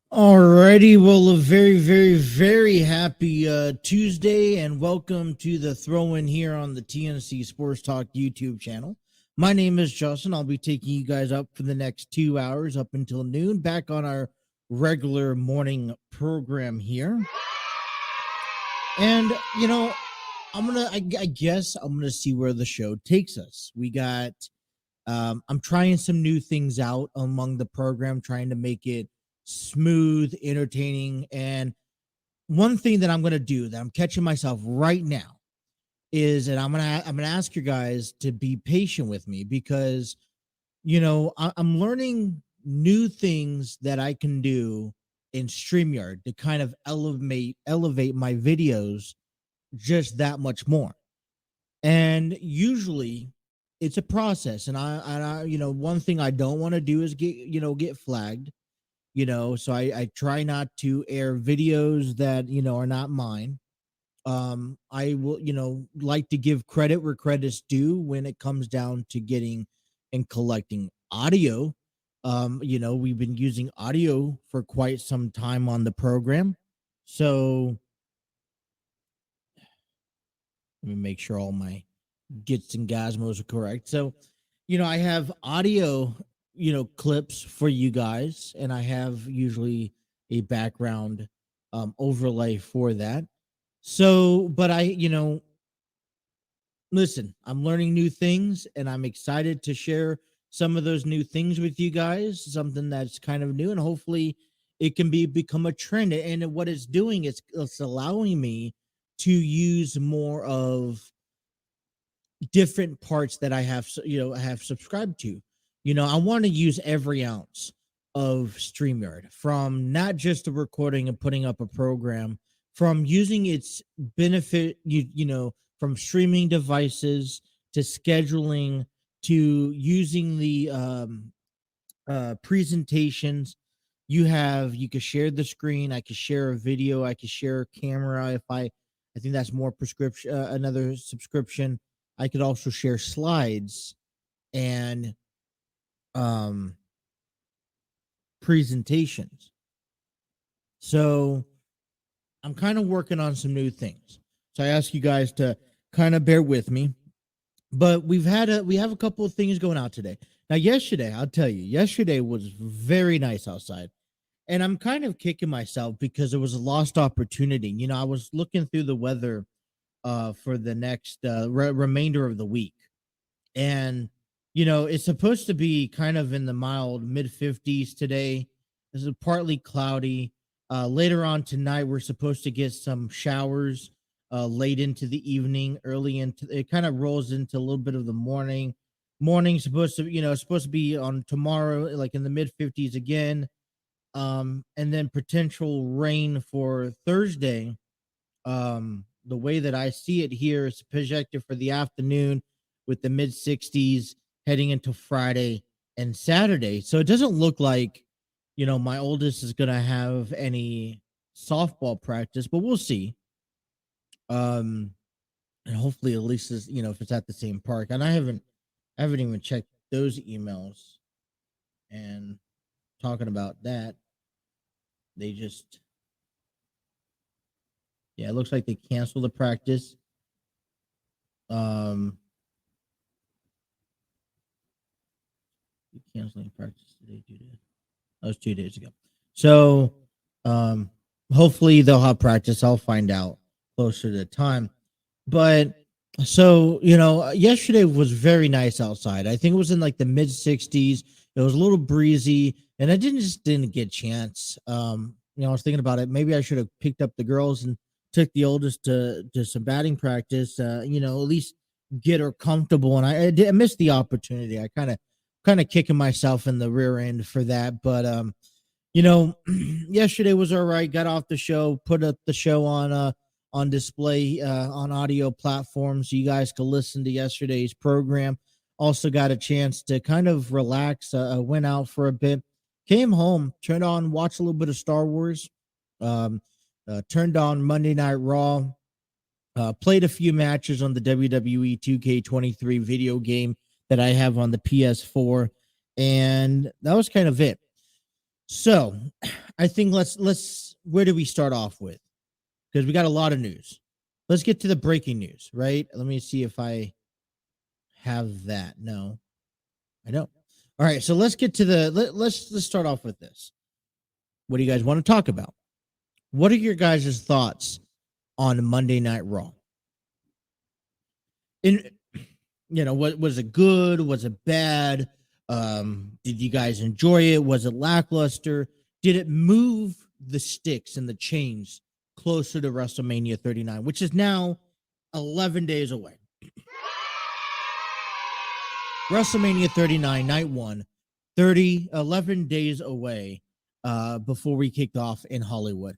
Alrighty, well, a very, very, very happy Tuesday, and welcome to the throw-in here on the TNC Sports Talk YouTube channel. My name is Justin. I'll be taking you guys up for the next 2 hours up until noon, back on our regular morning program here. And, you know, I guess I'm gonna see where the show takes us. We got, I'm trying some new things out among the program, trying to make it smooth, entertaining. And one thing that I'm going to do that I'm catching myself right now is that I'm going to ask you guys to be patient with me, because, you know, I'm learning new things that I can do in StreamYard to kind of elevate my videos just that much more. And usually it's a process. And I you know, one thing I don't want to do is get flagged. You know, so I try not to air videos that, you know, are not mine. I will, you know, like to give credit where credit's due when it comes down to getting and collecting audio. You know, we've been using audio for quite some time on the program. So let me make sure all my gits and gazmos are correct. So, you know, I have audio, you know, clips for you guys, and I have usually a background overlay for that. So, but you know, listen, I'm learning new things, and I'm excited to share some of those new things with you guys, something that's kind of new, and hopefully it can become a trend. And what it's doing is it's allowing me to use more of different parts that I have, you know, have subscribed to. You know, I want to use every ounce of StreamYard, from not just the recording and putting up a program, from using its benefit, you know, from streaming devices to scheduling to using the presentations. You can share the screen. I could share a video. I could share a camera. If I think that's more prescription, another subscription. I could also share slides and presentations. So I'm kind of working on some new things. So I ask you guys to kind of bear with me. But we have a couple of things going out today. Now, yesterday, I'll tell you, yesterday was very nice outside. And I'm kind of kicking myself because it was a lost opportunity. You know, I was looking through the weather for the next remainder of the week. And you know, it's supposed to be kind of in the mild mid-50s today. This is partly cloudy. Later on tonight, we're supposed to get some showers late into the evening, early into it. Kind of rolls into a little bit of the morning. Morning supposed to, you know, supposed to be on tomorrow, like in the mid-50s again. And then potential rain for Thursday. The way that I see it here is projected for the afternoon with the mid-60s. Heading into Friday and Saturday. So it doesn't look like, you know, my oldest is going to have any softball practice, but we'll see. And hopefully at least, you know, if it's at the same park. And I haven't even checked those emails. And talking about that, they just, yeah, it looks like they canceled the practice. Canceling practice today, 2 days. That was 2 days ago. So hopefully they'll have practice. I'll find out closer to the time. But so, you know, yesterday was very nice outside. I think it was in like the mid 60s. It was a little breezy, and I didn't get a chance. You know, I was thinking about it. Maybe I should have picked up the girls and took the oldest to some batting practice. At least get her comfortable, and I missed the opportunity. I kind of kicking myself in the rear end for that, but yesterday was all right. Got off the show, put up the show on display on audio platforms so you guys could listen to yesterday's program. Also got a chance to kind of relax. Went out for a bit, came home, turned on, watched a little bit of Star Wars, turned on Monday Night Raw, played a few matches on the WWE 2K23 video game that I have on the PS4, and that was kind of it. So I think let's where do we start off with? Because we got a lot of news. Let's get to the breaking news, right? Let me see if I have that. No, I don't. All right, so let's get to let's start off with this. What do you guys want to talk about? What are your guys' thoughts on Monday Night Raw? What was it good? Was it bad? Did you guys enjoy it? Was it lackluster? Did it move the sticks and the chains closer to WrestleMania 39, which is now 11 days away? WrestleMania 39, night 1, 11 days away before we kicked off in Hollywood.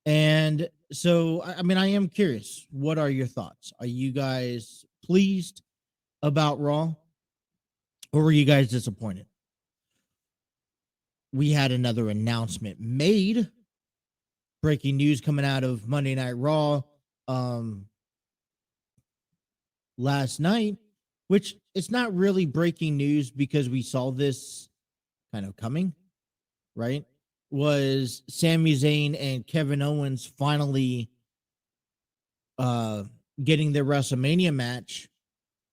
And so, I am curious. What are your thoughts? Are you guys pleased about Raw? Or were you guys disappointed? We had another announcement made. Breaking news coming out of Monday Night Raw last night, which it's not really breaking news because we saw this kind of coming, right? Was Sami Zayn and Kevin Owens finally getting their WrestleMania match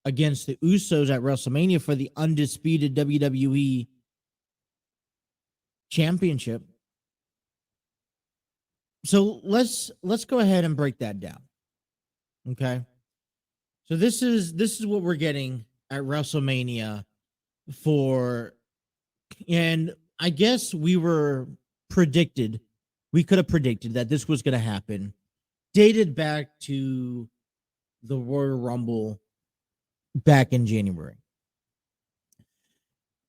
against the Usos at WrestleMania for the Undisputed WWE Championship. So let's go ahead and break that down. Okay. So this is what we're getting at WrestleMania and I guess we could have predicted that this was going to happen, dated back to the Royal Rumble back in January.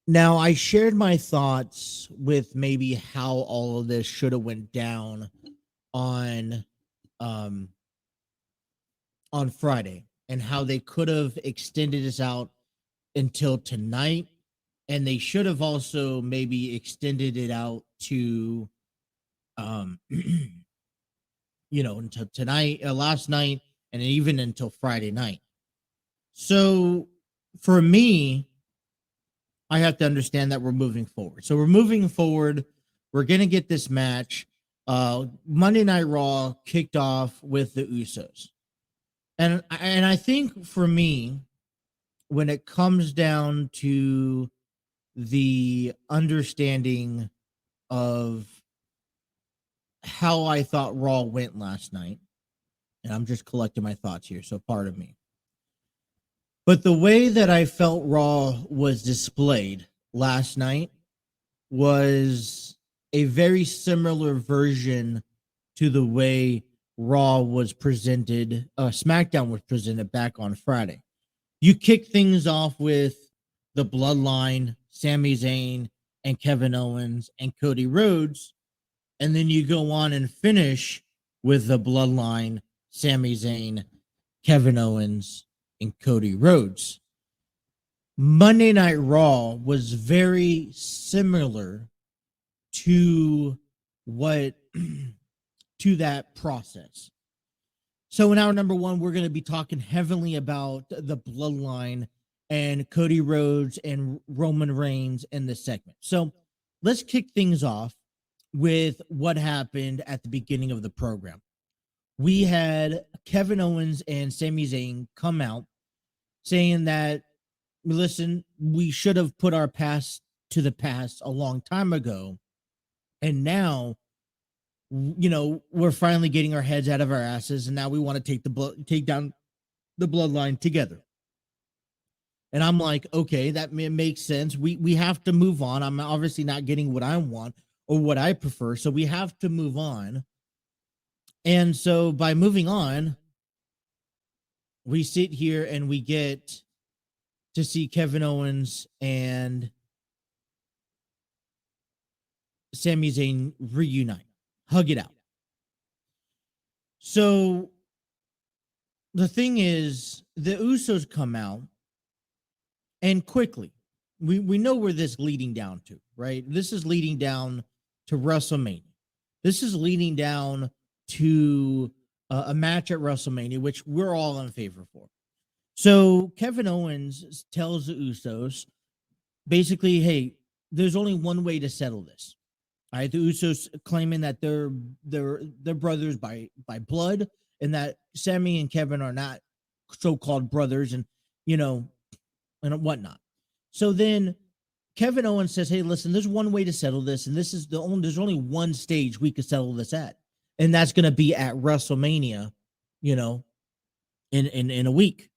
Now, I shared my thoughts with maybe how all of this should have went down on Friday and how they could have extended this out until tonight, and they should have also maybe extended it out to until tonight, last night, and even until Friday night. So for me, I have to understand that we're moving forward. So we're moving forward. We're going to get this match. Monday Night Raw kicked off with the Usos. And I think for me, when it comes down to the understanding of how I thought Raw went last night, and I'm just collecting my thoughts here, so pardon me. But the way that I felt Raw was displayed last night was a very similar version to the way Raw was presented, SmackDown was presented back on Friday. You kick things off with the Bloodline, Sami Zayn, and Kevin Owens, and Cody Rhodes, and then you go on and finish with the Bloodline, Sami Zayn, Kevin Owens, and Cody Rhodes. Monday Night Raw was very similar to that process. So in hour number 1, we're going to be talking heavily about the Bloodline and Cody Rhodes and Roman Reigns in this segment. So let's kick things off with what happened at the beginning of the program. We had Kevin Owens and Sami Zayn come out saying that, listen, we should have put our past to the past a long time ago. And now, we're finally getting our heads out of our asses. And now we want to take down the Bloodline together. And I'm like, okay, that makes sense. We have to move on. I'm obviously not getting what I want or what I prefer. So we have to move on. And so by moving on, we sit here and we get to see Kevin Owens and Sami Zayn reunite, hug it out. So the thing is, the Usos come out and quickly. We know where this is leading down to, right? This is leading down to WrestleMania. This is leading down to a match at WrestleMania, which we're all in favor for. So Kevin Owens tells the Usos basically, hey, there's only one way to settle this. All right, the Usos claiming that they're brothers by blood, and that Sami and Kevin are not so-called brothers, and and whatnot. So then Kevin Owens says, hey, listen, there's one way to settle this, and this is there's only one stage we could settle this at, and that's going to be at WrestleMania, in a week.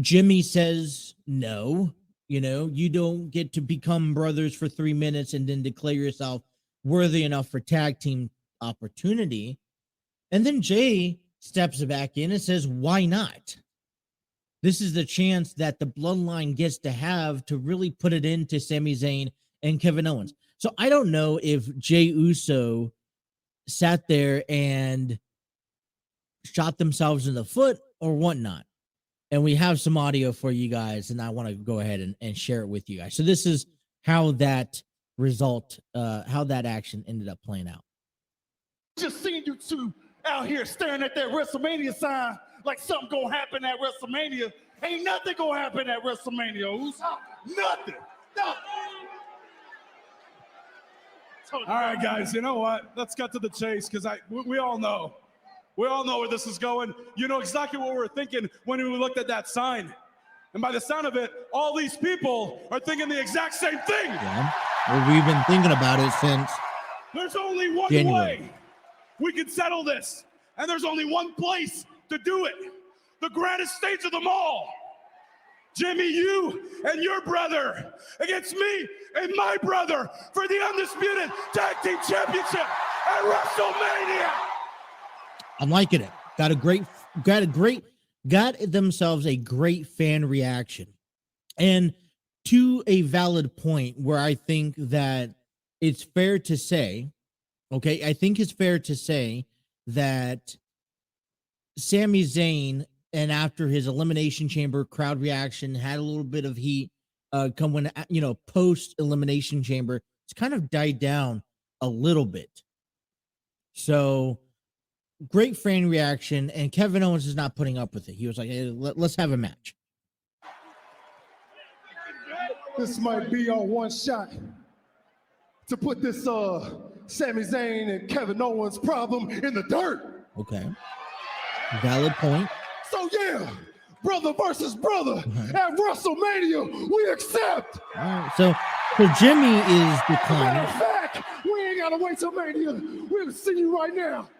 Jimmy says, no, you don't get to become brothers for 3 minutes and then declare yourself worthy enough for tag team opportunity. And then Jay steps back in and says, why not? This is the chance that the Bloodline gets to have to really put it into Sami Zayn and Kevin Owens. So I don't know if Jay Uso sat there and shot themselves in the foot or whatnot. And we have some audio for you guys, and I want to go ahead and share it with you guys. So this is how that how that action ended up playing out. Just seeing you two out here staring at that WrestleMania sign like something gonna happen at WrestleMania. Ain't nothing gonna happen at WrestleMania, Uso. Nothing. All right, guys, you know what? Let's get to the chase, because we all know. We all know where this is going. You know exactly what we were thinking when we looked at that sign. And by the sound of it, all these people are thinking the exact same thing. Yeah. Well, we've been thinking about it since there's only one January. way we can settle this. And there's only one place to do it. The grandest stage of them all. Jimmy, you and your brother against me and my brother for the Undisputed Tag Team Championship at WrestleMania. I'm liking it. Got themselves a great fan reaction. And to a valid point where I think that it's fair to say, okay, I think it's fair to say that Sami Zayn, and after his Elimination Chamber crowd reaction had a little bit of heat, come when, post Elimination Chamber, it's kind of died down a little bit. So great fan reaction, and Kevin Owens is not putting up with it. He was like, hey, let's have a match. This might be our one shot to put this Sami Zayn and Kevin Owens problem in the dirt. Okay. Valid point. So yeah, brother versus brother at WrestleMania, we accept. All right. So Jimmy is declining. Matter of fact, we ain't gotta wait till Mania. We'll see you right now.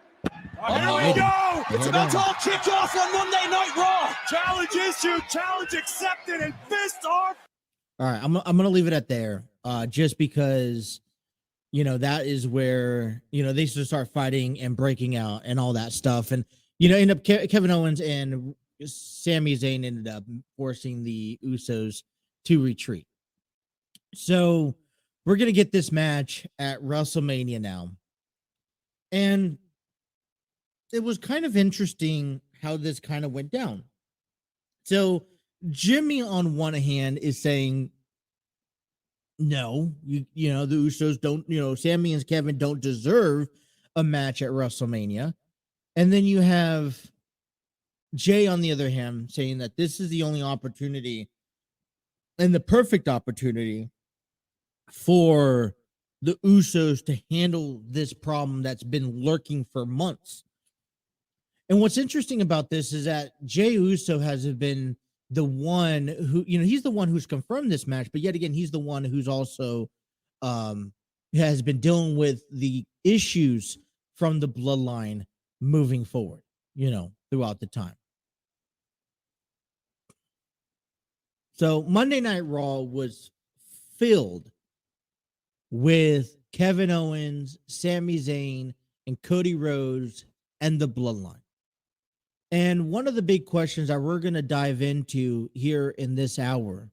Here we go! It's about to all kick off on Monday Night Raw. Challenge issued, challenge accepted, and fists are. All right, I'm gonna leave it at there. Just because, that is where they should start fighting and breaking out and all that stuff, and end up Kevin Owens and Sami Zayn ended up forcing the Usos to retreat. So we're gonna get this match at WrestleMania now, and it was kind of interesting how this kind of went down. So Jimmy, on one hand, is saying, no, the Usos don't, Sami and Kevin don't deserve a match at WrestleMania. And then you have Jay, on the other hand, saying that this is the only opportunity and the perfect opportunity for the Usos to handle this problem that's been lurking for months. And what's interesting about this is that Jay Uso has been the one who, he's the one who's confirmed this match, but yet again, he's the one who's also has been dealing with the issues from the Bloodline moving forward, throughout the time. So Monday Night Raw was filled with Kevin Owens, Sami Zayn, and Cody Rhodes and the Bloodline. And one of the big questions that we're going to dive into here in this hour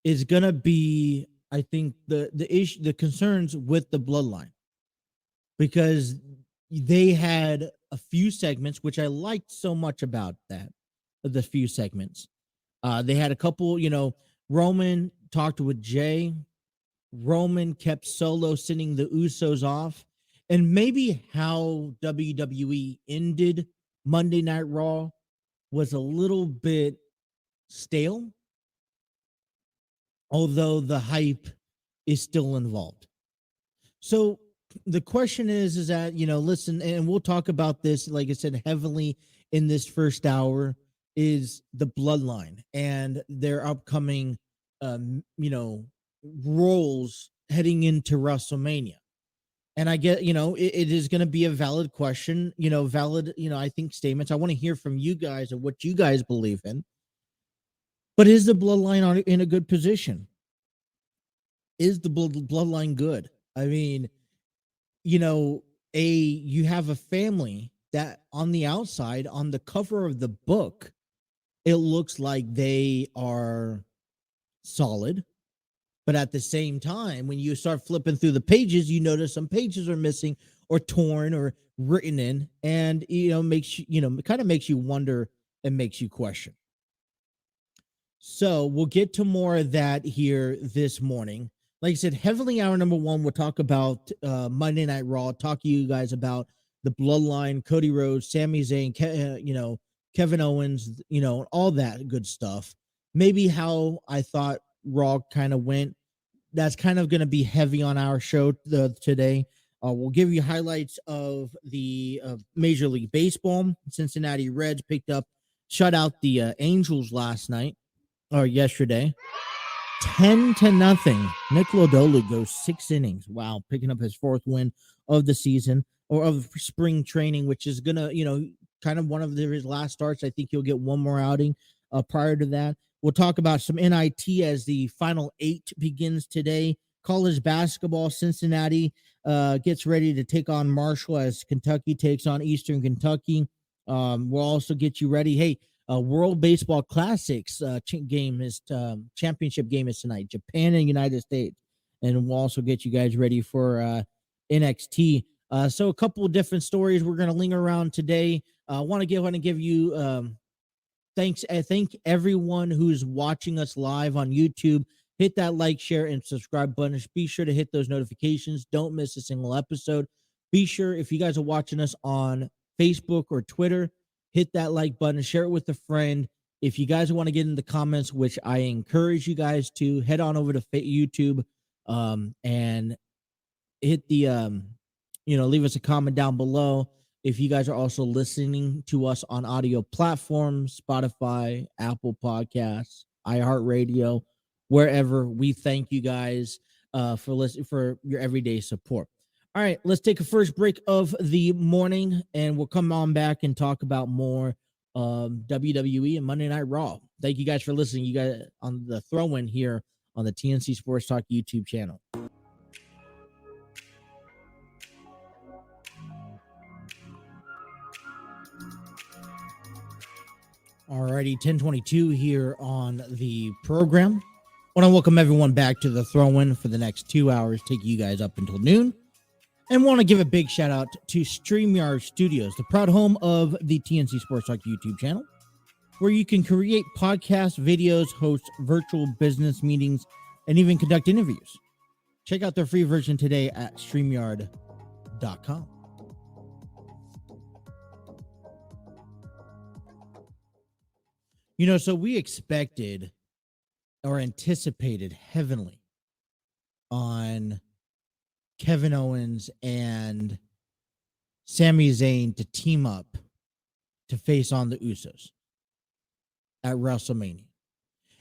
is going to be, I think, the concerns with the Bloodline, because they had a few segments which I liked so much about that. The few segments, they had a couple. Roman talked with Jay. Roman kept Solo sending the Usos off, and maybe how WWE ended Monday Night Raw was a little bit stale, although the hype is still involved. So the question is that, listen, and we'll talk about this, like I said, heavily in this first hour, is the Bloodline and their upcoming, roles heading into WrestleMania. And I get, it is going to be a valid question, valid, I think statements. I want to hear from you guys and what you guys believe in. But is the Bloodline in a good position? Is the Bloodline good? I mean, you have a family that on the outside, on the cover of the book, it looks like they are solid. But at the same time, when you start flipping through the pages, you notice some pages are missing or torn or written in, and makes kind of makes you wonder and makes you question. So we'll get to more of that here this morning. Like I said, heavily hour number one, we'll talk about Monday Night Raw, talk to you guys about the Bloodline, Cody Rhodes, Sami Zayn, Kevin Owens, all that good stuff. Maybe how I thought Raw kind of went. That's kind of going to be heavy on our show today. We'll give you highlights of the Major League Baseball. Cincinnati Reds shut out the Angels yesterday. 10-0. Nick Lodolo goes 6 innings. Wow, picking up his 4th win of the season, or of spring training, which is gonna, kind of one of his last starts. I think he'll get one more outing prior to that. We'll talk about some NIT as the Final 8 begins today. College basketball, Cincinnati gets ready to take on Marshall as Kentucky takes on Eastern Kentucky. We'll also get you ready. Hey, World Baseball Classics championship game is tonight, Japan and United States. And we'll also get you guys ready for NXT. So a couple of different stories we're going to linger around today. I want to give you thanks. I thank everyone who's watching us live on YouTube. Hit that like, share, and subscribe button. Be sure to hit those notifications. Don't miss a single episode. Be sure, if you guys are watching us on Facebook or Twitter, hit that like button, share it with a friend. If you guys want to get in the comments, which I encourage you guys to, head on over to YouTube and hit the, leave us a comment down below. If you guys are also listening to us on audio platforms, Spotify, Apple Podcasts, iHeartRadio, wherever, we thank you guys for your everyday support. All right, let's take a first break of the morning, and we'll come on back and talk about more WWE and Monday Night Raw. Thank you guys for listening. You guys on the throw-in here on the TNC Sports Talk YouTube channel. Alrighty, 10:22 here on the program. I want to welcome everyone back to the throw-in for the next 2 hours, taking you guys up until noon. And want to give a big shout out to StreamYard Studios, the proud home of the TNC Sports Talk YouTube channel, where you can create podcasts, videos, host virtual business meetings, and even conduct interviews. Check out their free version today at StreamYard.com. So we expected or anticipated heavily on Kevin Owens and Sami Zayn to team up to face on the Usos at WrestleMania.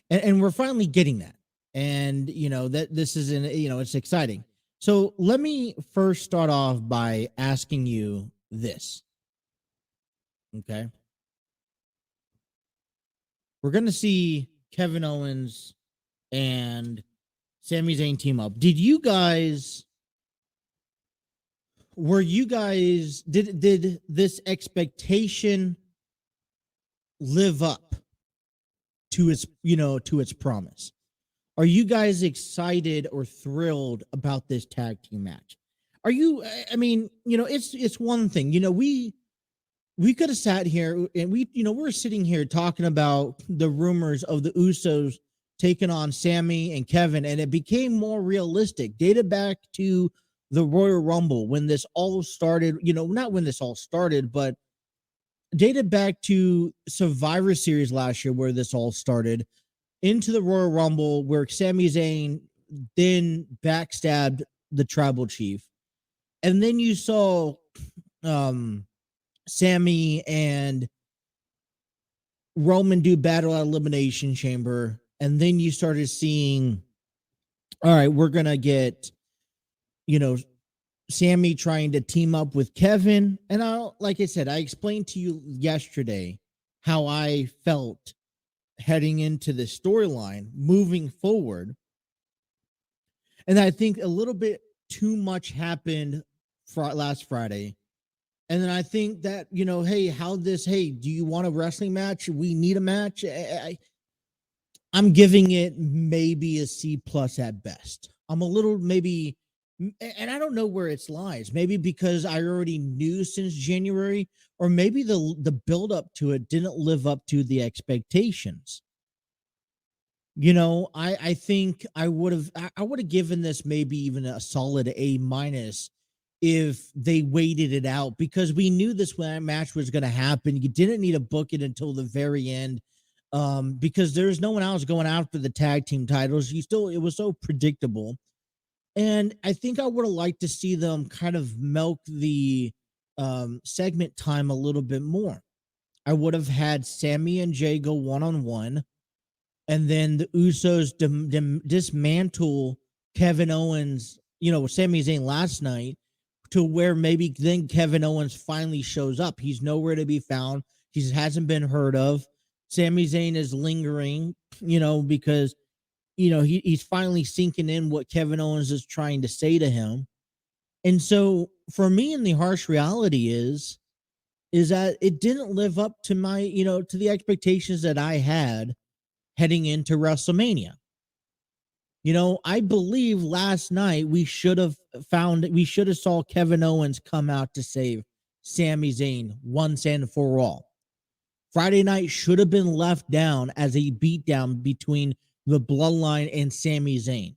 And we're finally getting that. And, that this is, it's exciting. So let me first start off by asking you this. Okay. We're going to see Kevin Owens and Sami Zayn team up. Did you guys were you guys did this expectation live up to its promise? Are you guys excited or thrilled about this tag team match? Are you? I mean, it's one thing. We could have sat here and we're sitting here talking about the rumors of the Usos taking on Sami and Kevin, and it became more realistic. Dated back to the Royal Rumble when this all started. Not when this all started, but dated back to Survivor Series last year where this all started, into the Royal Rumble where Sami Zayn then backstabbed the tribal chief. And then you saw Sami and Roman do battle at Elimination Chamber. And then you started seeing, all right, we're going to get, Sami trying to team up with Kevin. And like I said, I explained to you yesterday how I felt heading into the storyline moving forward. And I think a little bit too much happened last Friday. And then I think that, hey, do you want a wrestling match? We need a match. I'm giving it maybe a C+ at best. I'm a little maybe, and I don't know where it lies. Maybe because I already knew since January, or maybe the build up to it didn't live up to the expectations. I think I would have given this maybe even a solid A- if they waited it out, because we knew this match was going to happen. You didn't need to book it until the very end, because there's no one else going after the tag team titles. It was so predictable. And I think I would have liked to see them kind of milk the segment time a little bit more. I would have had Sami and Jay go one-on-one, and then the Usos dismantle Kevin Owens, Sami Zayn last night, to where maybe then Kevin Owens finally shows up. He's nowhere to be found. He hasn't been heard of. Sami Zayn is lingering, because he's finally sinking in what Kevin Owens is trying to say to him. And so for me, and the harsh reality is that it didn't live up to my, to the expectations that I had heading into WrestleMania. I believe last night we should have saw Kevin Owens come out to save Sami Zayn once and for all. Friday night should have been left down as a beatdown between the Bloodline and Sami Zayn,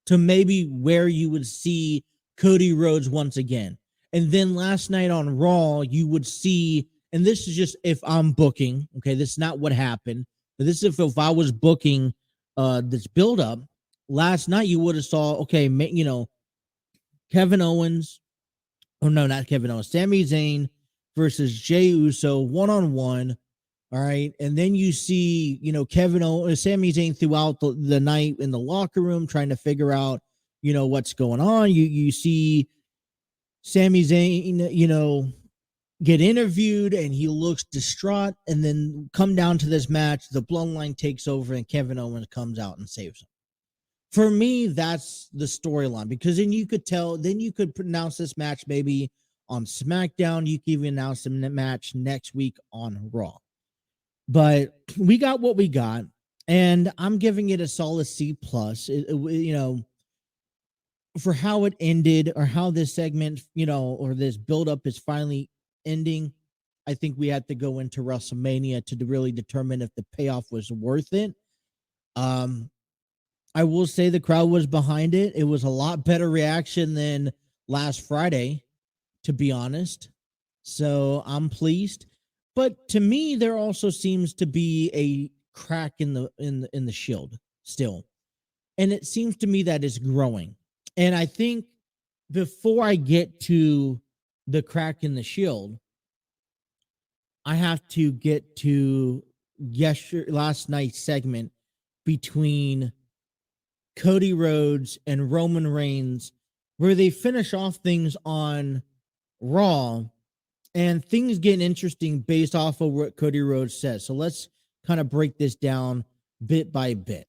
to maybe where you would see Cody Rhodes once again. And then last night on Raw, you would see, and this is just if I'm booking, okay, this is not what happened, but this is if I was booking this build-up. Last night you would have saw, okay, Kevin Owens, or no, not Kevin Owens, Sami Zayn versus Jey Uso one-on-one. All right. And then you see, Kevin Owens, Sami Zayn throughout the night in the locker room trying to figure out, what's going on. You see Sami Zayn, get interviewed and he looks distraught, and then come down to this match, the Bloodline takes over and Kevin Owens comes out and saves him. For me, that's the storyline, because then you could announce this match maybe on SmackDown. You could even announce the match next week on Raw. But we got what we got, and I'm giving it a solid C+. For how it ended, or how this segment, or this buildup is finally ending. I think we had to go into WrestleMania to really determine if the payoff was worth it. I will say the crowd was behind it. It was a lot better reaction than last Friday, to be honest. So I'm pleased. But to me, there also seems to be a crack in the shield still. And it seems to me that it's growing. And I think before I get to the crack in the shield, I have to get to last night's segment between Cody Rhodes and Roman Reigns, where they finish off things on Raw, and things get interesting based off of what Cody Rhodes says. So let's kind of break this down bit by bit.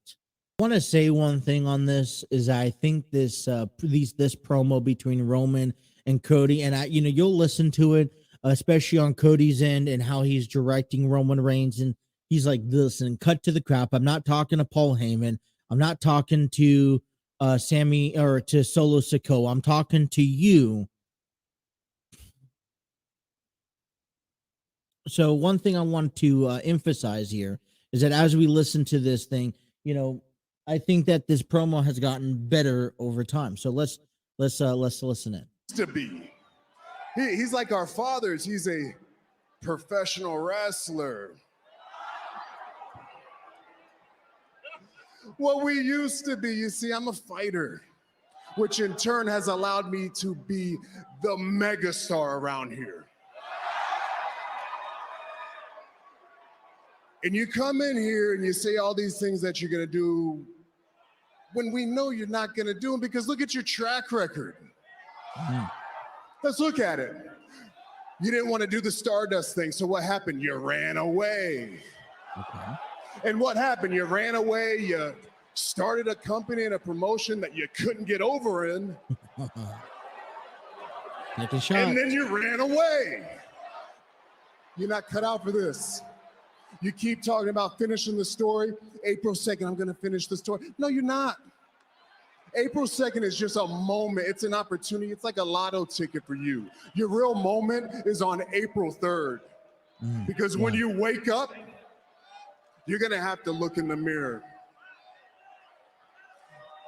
I want to say one thing on this is I think this promo between Roman and Cody. And you'll listen to it, especially on Cody's end and how he's directing Roman Reigns. And he's like, listen, cut to the crap. I'm not talking to Paul Heyman. I'm not talking to Sami or to Solo Sikoa. I'm talking to you. So one thing I want to emphasize here is that as we listen to this thing, I think that this promo has gotten better over time. So let's listen in. To be, he's like our fathers. He's a professional wrestler. What we used to be, you see, I'm a fighter, which in turn has allowed me to be the megastar around here. And you come in here and you say all these things that you're gonna do when we know you're not gonna do them, because look at your track record. Let's look at it. You didn't want to do the Stardust thing, so what happened? You ran away. Okay. And what happened? You ran away, you started a company and a promotion that you couldn't get over in. Take a shot. And then you ran away. You're not cut out for this. You keep talking about finishing the story. April 2nd, I'm going to finish the story. No, you're not. April 2nd is just a moment. It's an opportunity. It's like a lotto ticket for you. Your real moment is on April 3rd. Because when you wake up, you're going to have to look in the mirror.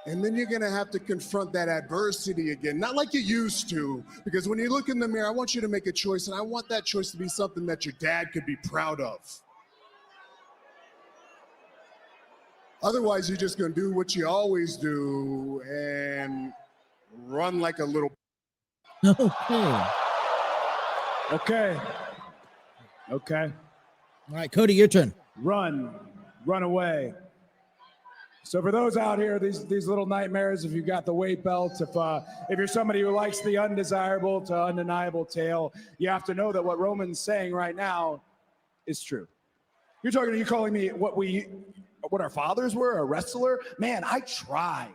And then you're going to have to confront that adversity again. Not like you used to. Because when you look in the mirror, I want you to make a choice. And I want that choice to be something that your dad could be proud of. Otherwise, you're just going to do what you always do and run like a little. Okay. Okay. All right, Cody, your turn. Run away. So for those out here, these little nightmares, if you've got the weight belt, if you're somebody who likes the undesirable to undeniable tale, you have to know that what Roman's saying right now is true. You're calling me what our fathers were, a wrestler? Man, I tried.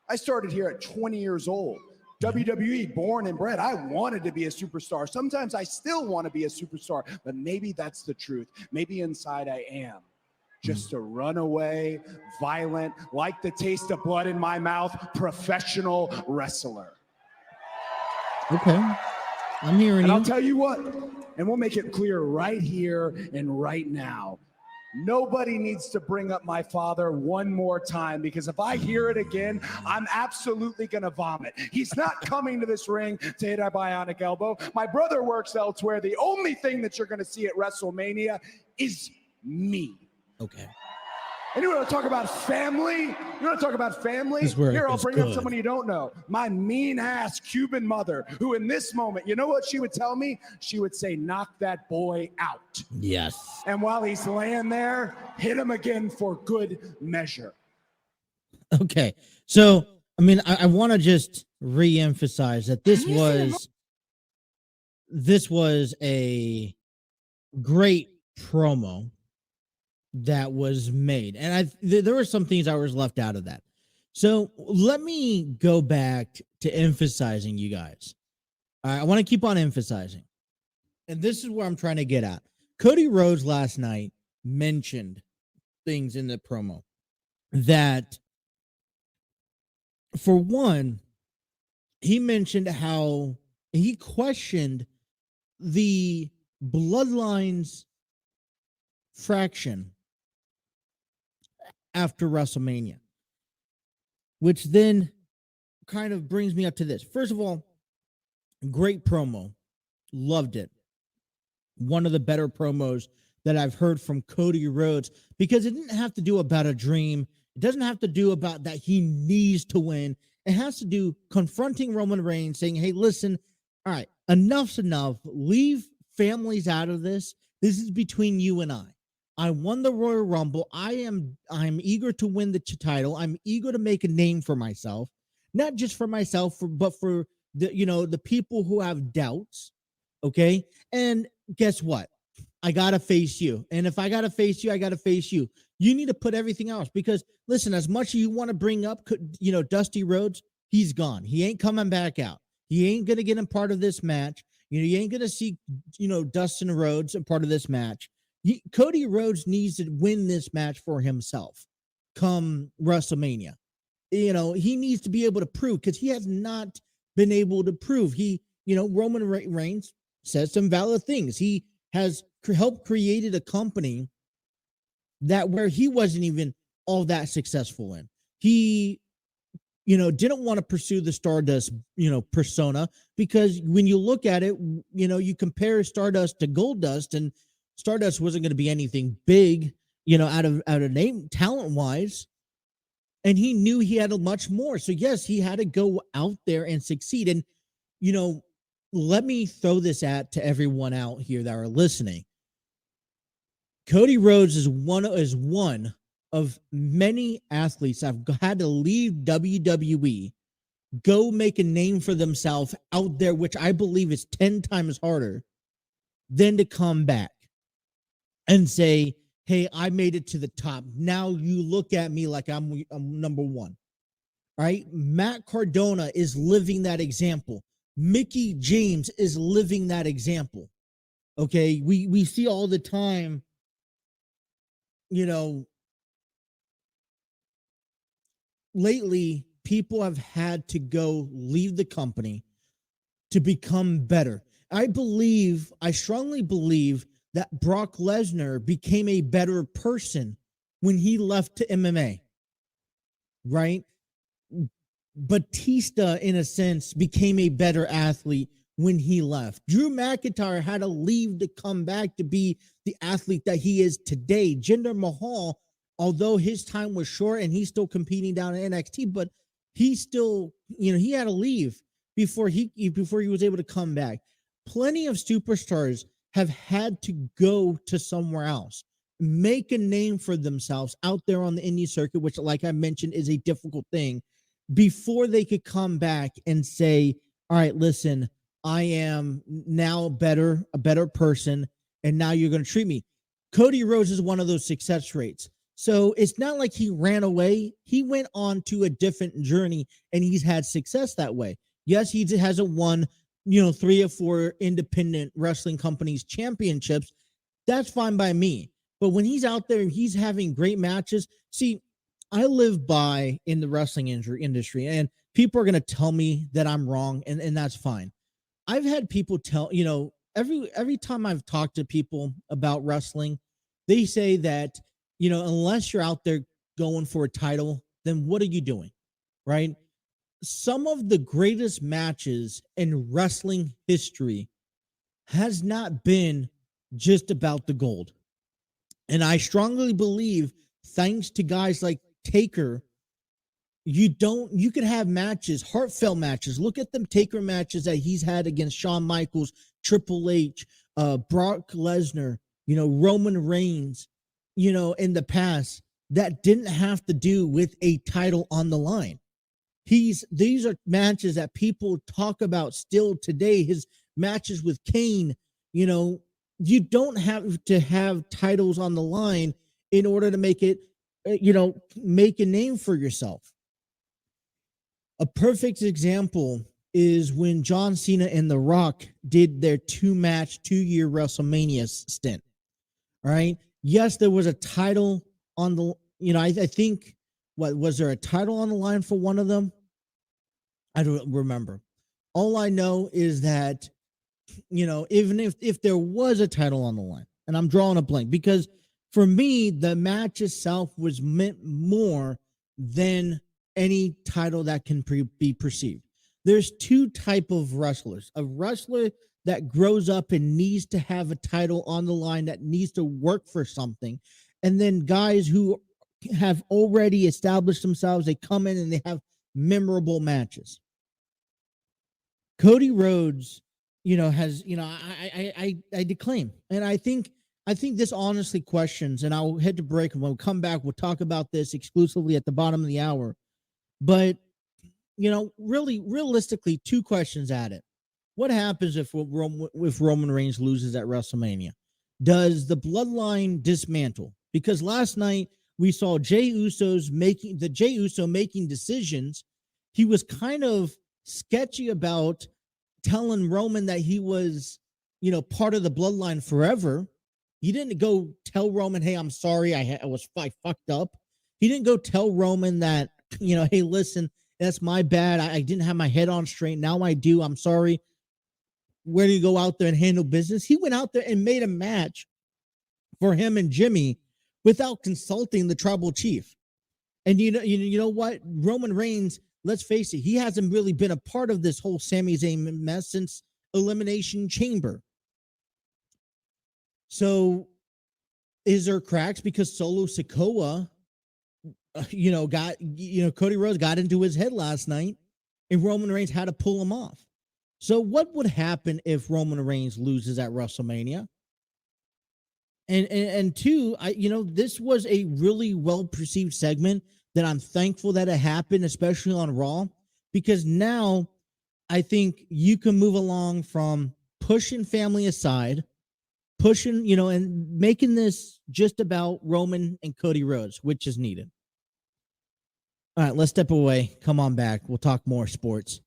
I started here at 20 years old. WWE, born and bred. I wanted to be a superstar. Sometimes I still want to be a superstar, but maybe that's the truth. Maybe inside I am. Just a runaway, violent, like the taste of blood in my mouth, professional wrestler. Okay. I'm hearing and you. I'll tell you what, and we'll make it clear right here and right now. Nobody needs to bring up my father one more time, because if I hear it again, I'm absolutely going to vomit. He's not coming to this ring to hit a bionic elbow. My brother works elsewhere. The only thing that you're going to see at WrestleMania is me. Okay. And you want to talk about family? You want to talk about family? Here, I'll bring up someone you don't know. My mean-ass Cuban mother, who in this moment, you know what she would tell me? She would say, knock that boy out. Yes. And while he's laying there, hit him again for good measure. Okay. So, I want to just re-emphasize that this was a great promo that was made. And there were some things I was left out of that. So let me go back to emphasizing, you guys. I want to keep on emphasizing. And this is where I'm trying to get at. Cody Rhodes last night mentioned things in the promo that, for one, he mentioned how he questioned the Bloodline's fraction after WrestleMania, which then kind of brings me up to this. First of all, great promo. Loved it. One of the better promos that I've heard from Cody Rhodes, because it didn't have to do about a dream. It doesn't have to do about that he needs to win. It has to do confronting Roman Reigns, saying, hey, listen, all right, enough's enough. Leave families out of this. This is between you and I. I won the Royal Rumble. I'm eager to win the title. I'm eager to make a name for myself, not just for myself, but for the people who have doubts. Okay. And guess what? I got to face you. And if I got to face you, I got to face you. You need to put everything else, because listen, as much as you want to bring up, Dusty Rhodes, he's gone. He ain't coming back out. He ain't going to get a part of this match. You ain't going to see, Dustin Rhodes a part of this match. Cody Rhodes needs to win this match for himself come WrestleMania. He needs to be able to prove, because he has not been able to prove. Roman Reigns says some valid things. He has helped created a company that where he wasn't even all that successful in. He, didn't want to pursue the Stardust, persona, because when you look at it, you compare Stardust to Goldust, and Stardust wasn't going to be anything big, out of name talent wise. And he knew he had much more. So yes, he had to go out there and succeed. And, let me throw this to everyone out here that are listening. Cody Rhodes is one of many athletes that have had to leave WWE, go make a name for themselves out there, which I believe is 10 times harder than to come back and say, hey, I made it to the top. Now you look at me like I'm number one. All right. Matt Cardona is living that example. Mickey James is living that example. Okay. We see all the time, lately people have had to go leave the company to become better. I strongly believe that Brock Lesnar became a better person when he left to MMA, right? Batista, in a sense, became a better athlete when he left. Drew McIntyre had to leave to come back to be the athlete that he is today. Jinder Mahal, although his time was short and he's still competing down in NXT, but he still, he had to leave before he was able to come back. Plenty of superstars have had to go to somewhere else, make a name for themselves out there on the indie circuit, which, like I mentioned, is a difficult thing, before they could come back and say, all right, listen, I am now a better person, and now you're going to treat me. Cody Rhodes is one of those success rates. So it's not like he ran away. He went on to a different journey, and he's had success that way. Yes, he hasn't won, 3 or 4 independent wrestling companies championships. That's fine by me. But when he's out there, he's having great matches. See, I live by in the wrestling industry, and people are going to tell me that I'm wrong, and that's fine. I've had people tell, every time I've talked to people about wrestling, they say that, unless you're out there going for a title, then what are you doing? Right? Some of the greatest matches in wrestling history has not been just about the gold. And I strongly believe, thanks to guys like Taker, you could have matches, heartfelt matches. Look at them Taker matches that he's had against Shawn Michaels, Triple H, Brock Lesnar, Roman Reigns, in the past, that didn't have to do with a title on the line. These are matches that people talk about still today. His matches with Kane, you don't have to have titles on the line in order to make it, make a name for yourself. A perfect example is when John Cena and The Rock did their 2-year WrestleMania stint. All right. Yes, there was a title on the, I think, was there a title on the line for one of them? I don't remember. All I know is that, even if there was a title on the line, and I'm drawing a blank, because for me, the match itself was meant more than any title that can be perceived. There's 2 types of wrestlers: a wrestler that grows up and needs to have a title on the line, that needs to work for something, and then guys who have already established themselves. They come in and they have memorable matches. Cody Rhodes, has, I declaim, and I think this honestly questions, and I'll head to break, and when we come back, we'll talk about this exclusively at the bottom of the hour. But, really, realistically, 2 questions at it. What happens if Roman Reigns loses at WrestleMania? Does the Bloodline dismantle? Because last night we saw Jey Uso making decisions. He was kind of sketchy about telling Roman that he was, part of the bloodline forever. He didn't go tell Roman, hey, I'm sorry, I fucked up. He didn't go tell Roman that, hey, listen, that's my bad. I didn't have my head on straight. Now I do. I'm sorry. Where do you go out there and handle business? He went out there and made a match for him and Jimmy without consulting the tribal chief. And you know what? Roman Reigns, let's face it, he hasn't really been a part of this whole Sami Zayn mess since Elimination Chamber. So is there cracks because Solo Sikoa, Cody Rhodes got into his head last night and Roman Reigns had to pull him off. So what would happen if Roman Reigns loses at WrestleMania? And two, this was a really well-perceived segment that I'm thankful that it happened, especially on Raw, because now I think you can move along from pushing family aside, and making this just about Roman and Cody Rhodes, which is needed. All right, let's step away. Come on back. We'll talk more sports.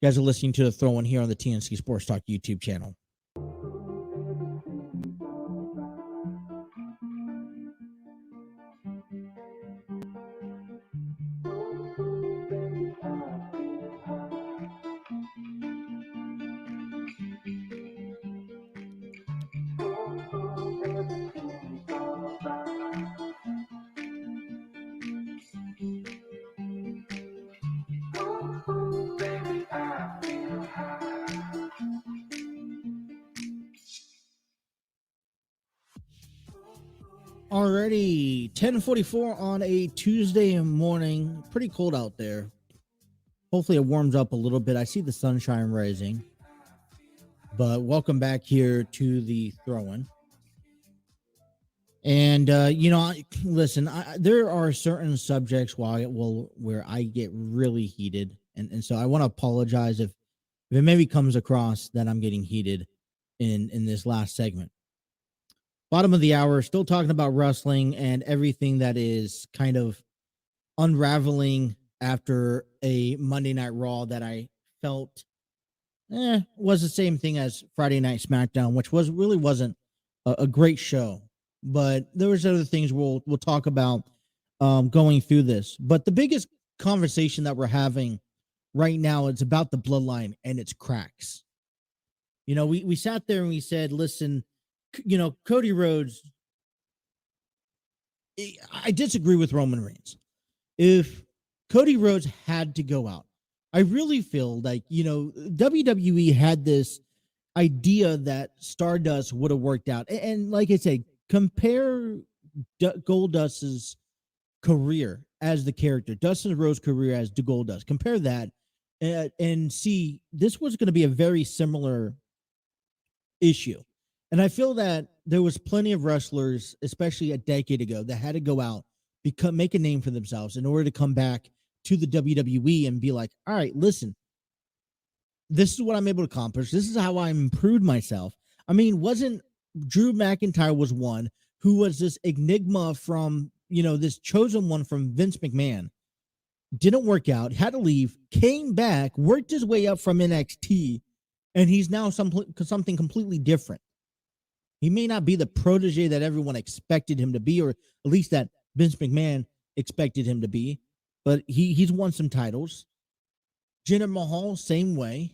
You guys are listening to The Throw-In here on the TNC Sports Talk YouTube channel. Already 10:44 on a Tuesday morning. Pretty cold out there. Hopefully it warms up a little bit. I see the sunshine rising. But welcome back here to the Throw-In. And, listen, there are certain subjects where I get really heated. And so I want to apologize if it maybe comes across that I'm getting heated in this last segment. Bottom of the hour, still talking about wrestling and everything that is kind of unraveling after a Monday Night Raw that I felt was the same thing as Friday Night SmackDown, which really wasn't a great show. But there was other things we'll talk about going through this. But the biggest conversation that we're having right now is about the bloodline and its cracks. We sat there and we said, listen, Cody Rhodes, I disagree with Roman Reigns. If Cody Rhodes had to go out, I really feel like, WWE had this idea that Stardust would have worked out. And like I said, compare Goldust's career as the character, Dustin Rhodes' career as the Goldust. Compare that and see, this was going to be a very similar issue. And I feel that there was plenty of wrestlers, especially a decade ago, that had to go out, make a name for themselves in order to come back to the WWE and be like, all right, listen, this is what I'm able to accomplish. This is how I improved myself. I mean, wasn't Drew McIntyre was one who was this enigma from, this chosen one from Vince McMahon. Didn't work out, had to leave, came back, worked his way up from NXT, and he's now something completely different. He may not be the protege that everyone expected him to be, or at least that Vince McMahon expected him to be, but he's won some titles. Jinder Mahal, same way.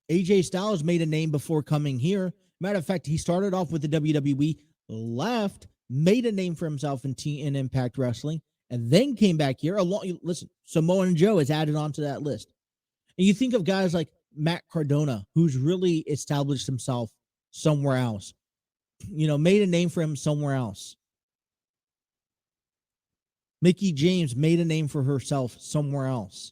AJ Styles made a name before coming here. Matter of fact, he started off with the WWE, left, made a name for himself in Impact Wrestling, and then came back here. Listen, Samoa Joe is added onto that list. And you think of guys like Matt Cardona, who's really established himself somewhere else, made a name for him somewhere else. Mickie James made a name for herself somewhere else.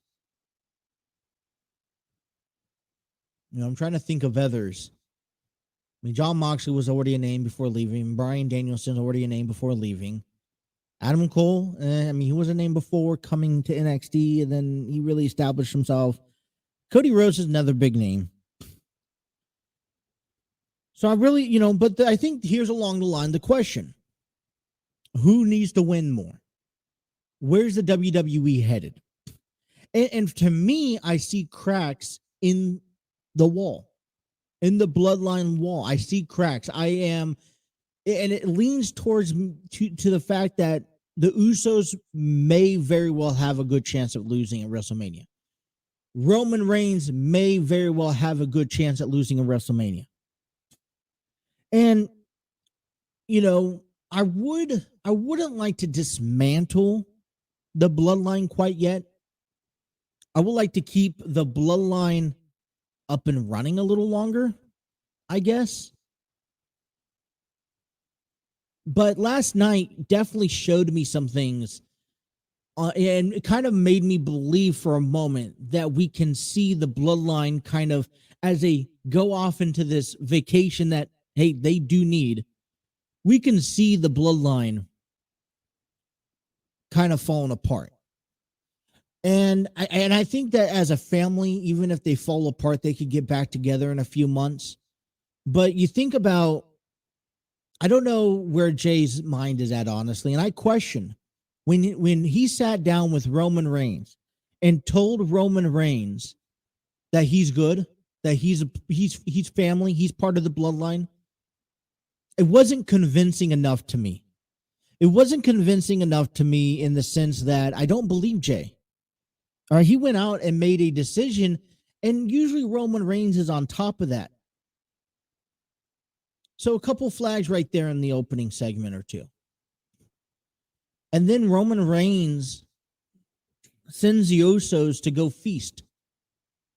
I'm trying to think of others. I mean, Jon Moxley was already a name before leaving. Bryan Danielson already a name before leaving. Adam Cole, he was a name before coming to NXT, and then he really established himself. Cody Rhodes is another big name. So I really, I think here's along the line the question. Who needs to win more? Where's the WWE headed? And to me, I see cracks in the wall, in the bloodline wall. I see cracks. And it leans towards to the fact that the Usos may very well have a good chance of losing at WrestleMania. Roman Reigns may very well have a good chance at losing at WrestleMania. And, I wouldn't like to dismantle the bloodline quite yet. I would like to keep the bloodline up and running a little longer, I guess. But last night definitely showed me some things, and it kind of made me believe for a moment that we can see the bloodline kind of as a go off into this vacation that, hey, they do need. We can see the bloodline kind of falling apart. And I think that as a family, even if they fall apart, they could get back together in a few months. But you think about, I don't know where Jay's mind is at, honestly. And I question when he sat down with Roman Reigns and told Roman Reigns that he's good, that he's family, he's part of the bloodline. It wasn't convincing enough to me. It wasn't convincing enough to me in the sense that I don't believe Jay. All right, he went out and made a decision, and usually Roman Reigns is on top of that. So a couple flags right there in the opening segment or two. And then Roman Reigns sends the Usos to go feast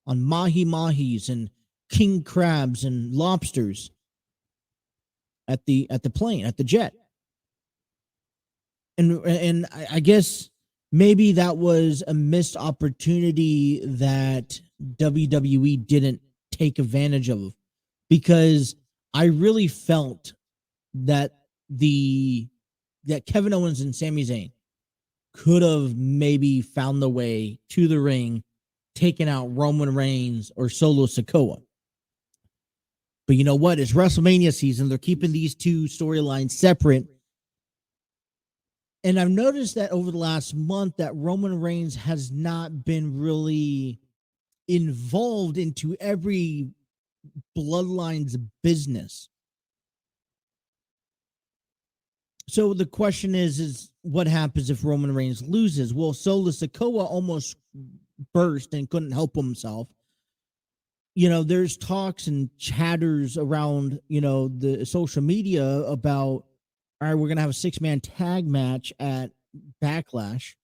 on mahi-mahis and king crabs and lobsters at the plane, at the jet. And I guess maybe that was a missed opportunity that WWE didn't take advantage of, because I really felt that that Kevin Owens and Sami Zayn could have maybe found the way to the ring, taken out Roman Reigns or Solo Sikoa. But you know what? It's WrestleMania season. They're keeping these two storylines separate. And I've noticed that over the last month that Roman Reigns has not been really involved into every bloodline's business. So the question is what happens if Roman Reigns loses? Well, Solo Sikoa almost burst and couldn't help himself. There's talks and chatters around, the social media about, all right, we're going to have a 6-man tag match at Backlash.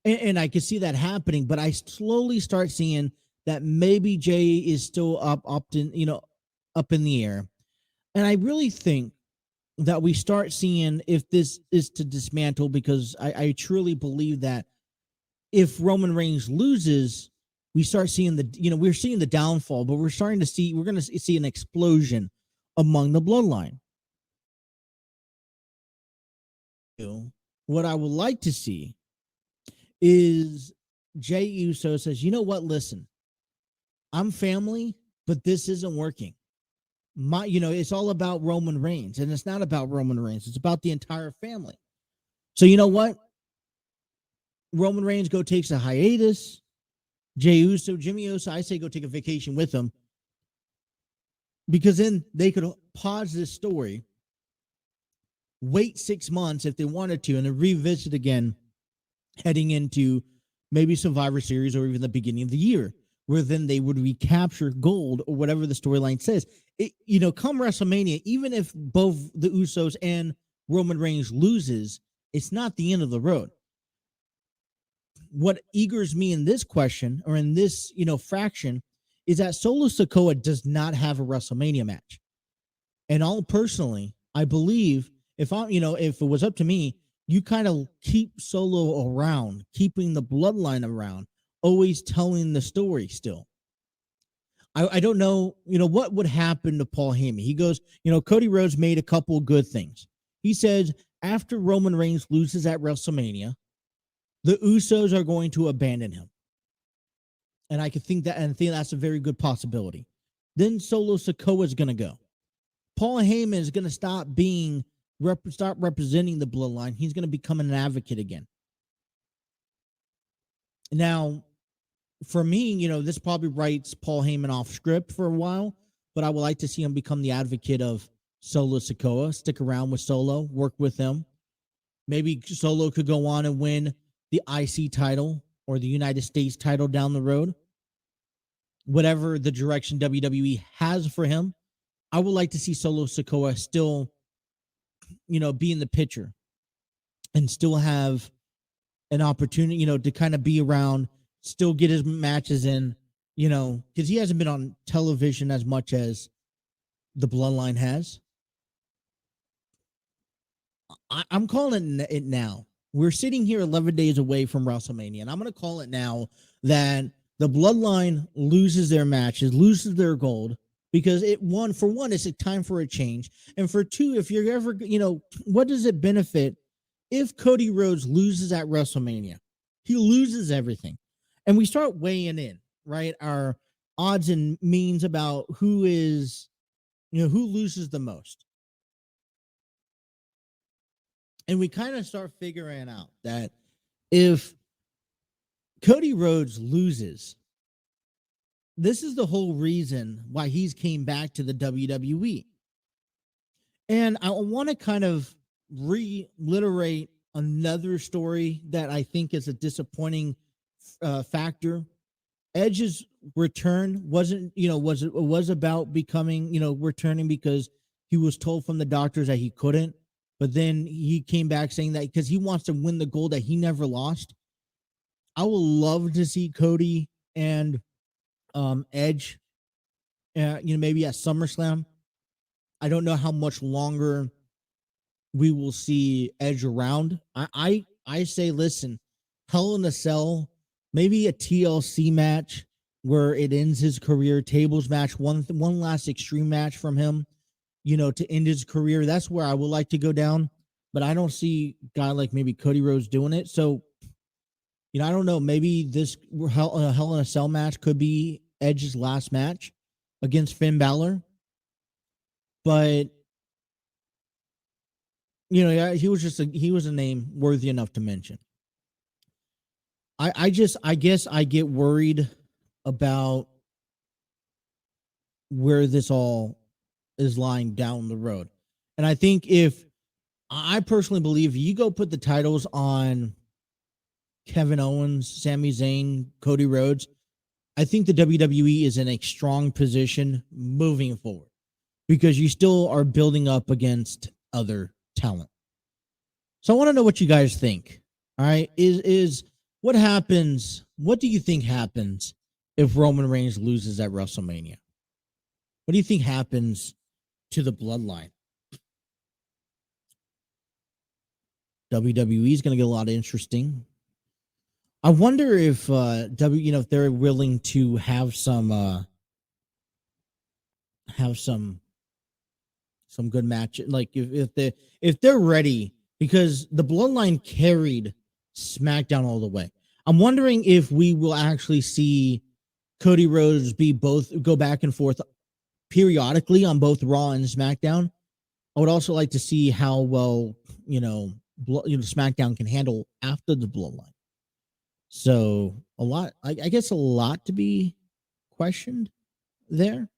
And I could see that happening, but I slowly start seeing that maybe Jay is still up in the air. And I really think that we start seeing if this is to dismantle, because I truly believe that if Roman Reigns loses, we start seeing we're seeing the downfall, but we're going to see an explosion among the bloodline. What I would like to see is Jey Uso says, you know what, listen, I'm family, but this isn't working. It's all about Roman Reigns, and it's not about Roman Reigns. It's about the entire family. So you know what? Roman Reigns takes a hiatus. Jey Uso, Jimmy Uso, I say go take a vacation with him, because then they could pause this story, wait 6 months if they wanted to, and then revisit again heading into maybe Survivor Series or even the beginning of the year, where then they would recapture gold or whatever the storyline says. Come WrestleMania, even if both the Usos and Roman Reigns loses, it's not the end of the road. What eagers me in this question, or in this, fraction, is that Solo Sikoa does not have a WrestleMania match. And personally, I believe if it was up to me, you kind of keep Solo around, keeping the bloodline around, always telling the story still. I don't know, what would happen to Paul Heyman. He goes, Cody Rhodes made a couple of good things. He says after Roman Reigns loses at WrestleMania, the Usos are going to abandon him. And I could think that's a very good possibility. Then Solo Sikoa is going to go. Paul Heyman is going to stop representing the bloodline. He's going to become an advocate again. Now, for me, this probably writes Paul Heyman off script for a while, but I would like to see him become the advocate of Solo Sikoa, stick around with Solo, work with him. Maybe Solo could go on and win the IC title or the United States title down the road. Whatever the direction WWE has for him, I would like to see Solo Sikoa still, be in the picture and still have an opportunity, to kind of be around, still get his matches in, because he hasn't been on television as much as the Bloodline has. I'm calling it now. We're sitting here 11 days away from WrestleMania, and I'm going to call it now that the Bloodline loses their matches, loses their gold, because for one, it's a time for a change. And for two, if you're ever, what does it benefit if Cody Rhodes loses at WrestleMania? He loses everything. And we start weighing in, right? Our odds and means about who is, who loses the most. And we kind of start figuring out that if Cody Rhodes loses, this is the whole reason why he's came back to the WWE. And I want to kind of reiterate another story that I think is a disappointing factor. Edge's return was about becoming, returning because he was told from the doctors that he couldn't. But then he came back saying that because he wants to win the gold that he never lost. I would love to see Cody and Edge, maybe at SummerSlam. I don't know how much longer we will see Edge around. I say, listen, Hell in a Cell, maybe a TLC match where it ends his career, tables match, one last extreme match from him, to end his career. That's where I would like to go down, but I don't see a guy like maybe Cody Rhodes doing it. So, I don't know. Maybe this Hell in a Cell match could be Edge's last match against Finn Balor. But, he was a name worthy enough to mention. I guess I get worried about where this all is lying down the road. And I think I personally believe you go put the titles on Kevin Owens, Sami Zayn, Cody Rhodes, I think the WWE is in a strong position moving forward because you still are building up against other talent. So I want to know what you guys think. All right. Is what happens? What do you think happens if Roman Reigns loses at WrestleMania? What do you think happens to the Bloodline? WWE is going to get a lot of interesting. I wonder if if they're willing to have some good match, like if they're ready, because the Bloodline carried SmackDown all the way. I'm wondering if we will actually see Cody Rhodes go back and forth periodically on both Raw and SmackDown. I would also like to see how well SmackDown can handle after the Bloodline. So I guess a lot to be questioned there,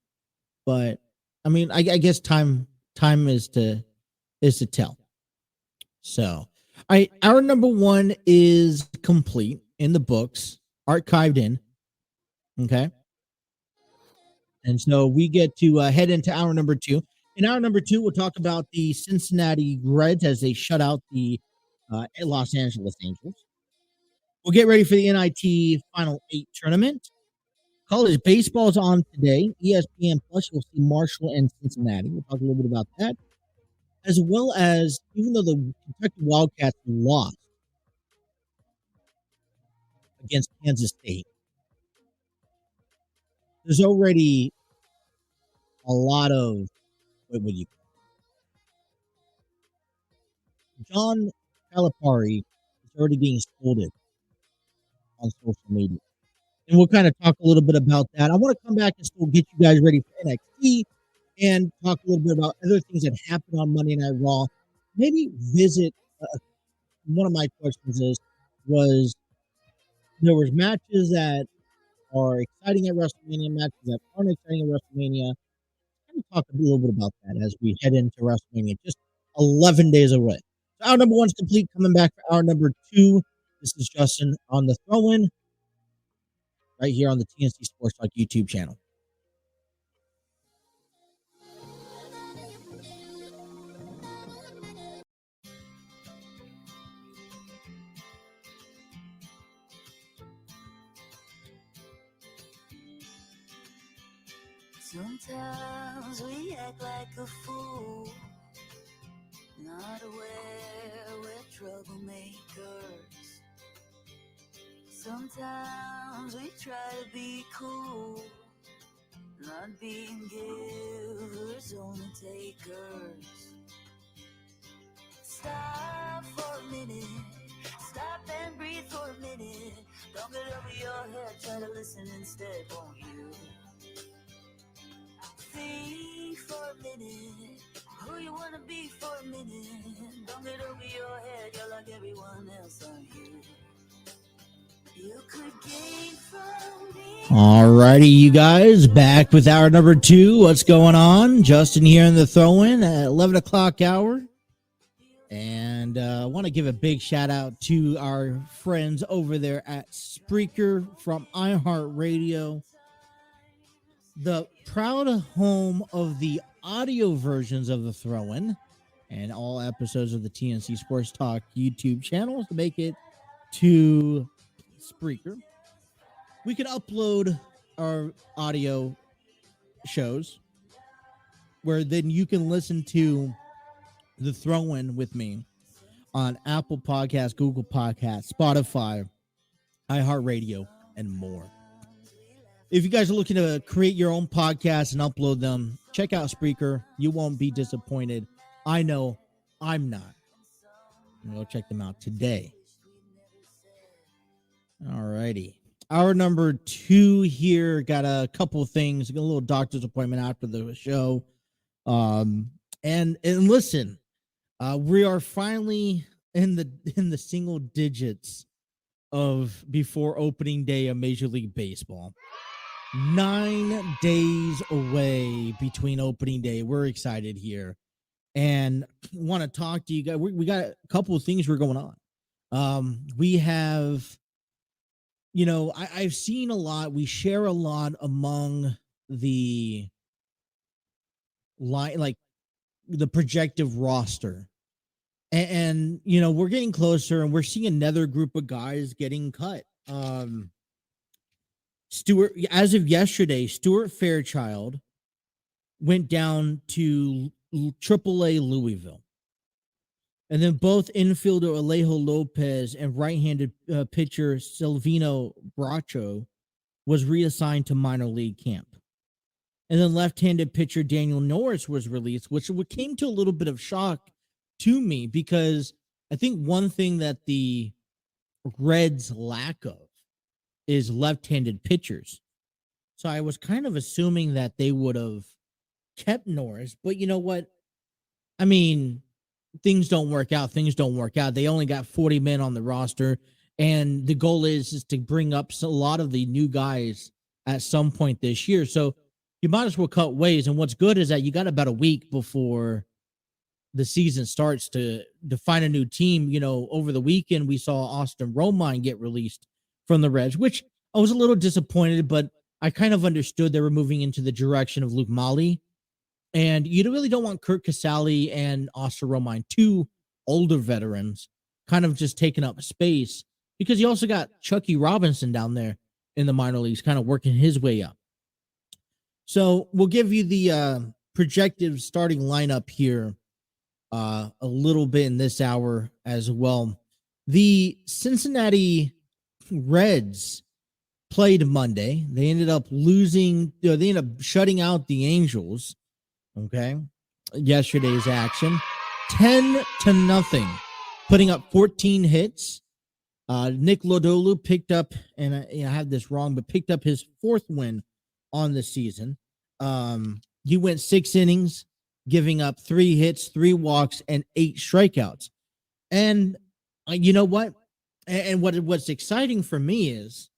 but I mean, I guess time is to tell. So, our number one is complete in the books, archived in. Okay. And so we get to head into hour number two. In hour number two, we'll talk about the Cincinnati Reds as they shut out the Los Angeles Angels. We'll get ready for the NIT Final 8 tournament. College baseball is on today. ESPN Plus, you'll see Marshall and Cincinnati. We'll talk a little bit about that. As well as, even though the Kentucky Wildcats lost against Kansas State, there's already a lot of, John Calipari is already being scolded on social media. And we'll kind of talk a little bit about that. I want to come back and still get you guys ready for NXT and talk a little bit about other things that happened on Monday Night Raw. Maybe visit, one of my questions was, there was matches that are exciting at WrestleMania, matches that aren't exciting at WrestleMania. Let me talk a little bit about that as we head into WrestleMania, just 11 days away. So hour number 1's complete. Coming back for hour number 2. This is Justin on the throw-in right here on the TNC Sports Talk YouTube channel. Sometimes we act like a fool, not aware we're troublemakers. Sometimes we try to be cool, not being givers, only takers. Stop for a minute, stop and breathe for a minute. Don't get over your head, try to listen instead, won't you? Think for a minute, who you wanna be for a minute. Don't get over your head, you're like everyone else, aren't you? You could gain from me. Alrighty, you guys, back with hour number 2. What's going on? Justin here in the throw-in at 11 o'clock hour. And I want to give a big shout out to our friends over there at Spreaker from iHeartRadio, the proud home of the audio versions of the throw-in and all episodes of the TNC Sports Talk YouTube channels to make it to Spreaker. We can upload our audio shows where then you can listen to the throw-in with me on Apple Podcasts, Google Podcasts, Spotify, iHeartRadio, and more. If you guys are looking to create your own podcasts and upload them, check out Spreaker. You won't be disappointed. I know I'm not. Go check them out today. All righty. Hour number 2 here. Got a couple of things. Got a little doctor's appointment after the show. And listen, we are finally in the single digits of before opening day of Major League Baseball. 9 days away between opening day. We're excited here and want to talk to you guys. We got a couple of things we're going on. We have, I've seen a lot. We share a lot among the like the projective roster. And we're getting closer and we're seeing another group of guys getting cut. Stuart, as of yesterday, Stuart Fairchild went down to AAA Louisville. And then both infielder Alejo Lopez and right-handed pitcher Silvino Bracho was reassigned to minor league camp. And then left-handed pitcher Daniel Norris was released, which came to a little bit of shock to me because I think one thing that the Reds lack of is left-handed pitchers. So I was kind of assuming that they would have kept Norris, but you know what? I mean, things don't work out. They only got 40 men on the roster, and the goal is to bring up a lot of the new guys at some point this year. So you might as well cut ways. And what's good is that you got about a week before the season starts to find a new team. Over the weekend, we saw Austin Romine get released from the Reds, which I was a little disappointed, but I kind of understood they were moving into the direction of Luke Mali. And you really don't want Kurt Casale and Austin Romine, 2 older veterans, kind of just taking up space because you also got Chucky Robinson down there in the minor leagues, kind of working his way up. So we'll give you the projected starting lineup here a little bit in this hour as well. The Cincinnati Reds played Monday. They ended up losing. They ended up shutting out the Angels. Okay. Yesterday's action, 10-0, putting up 14 hits. Nick Lodolo picked up, and I have this wrong, but picked up his 4th win on the season. He went 6 innings, giving up 3 hits, 3 walks, and 8 strikeouts. And you know what? And what's exciting for me is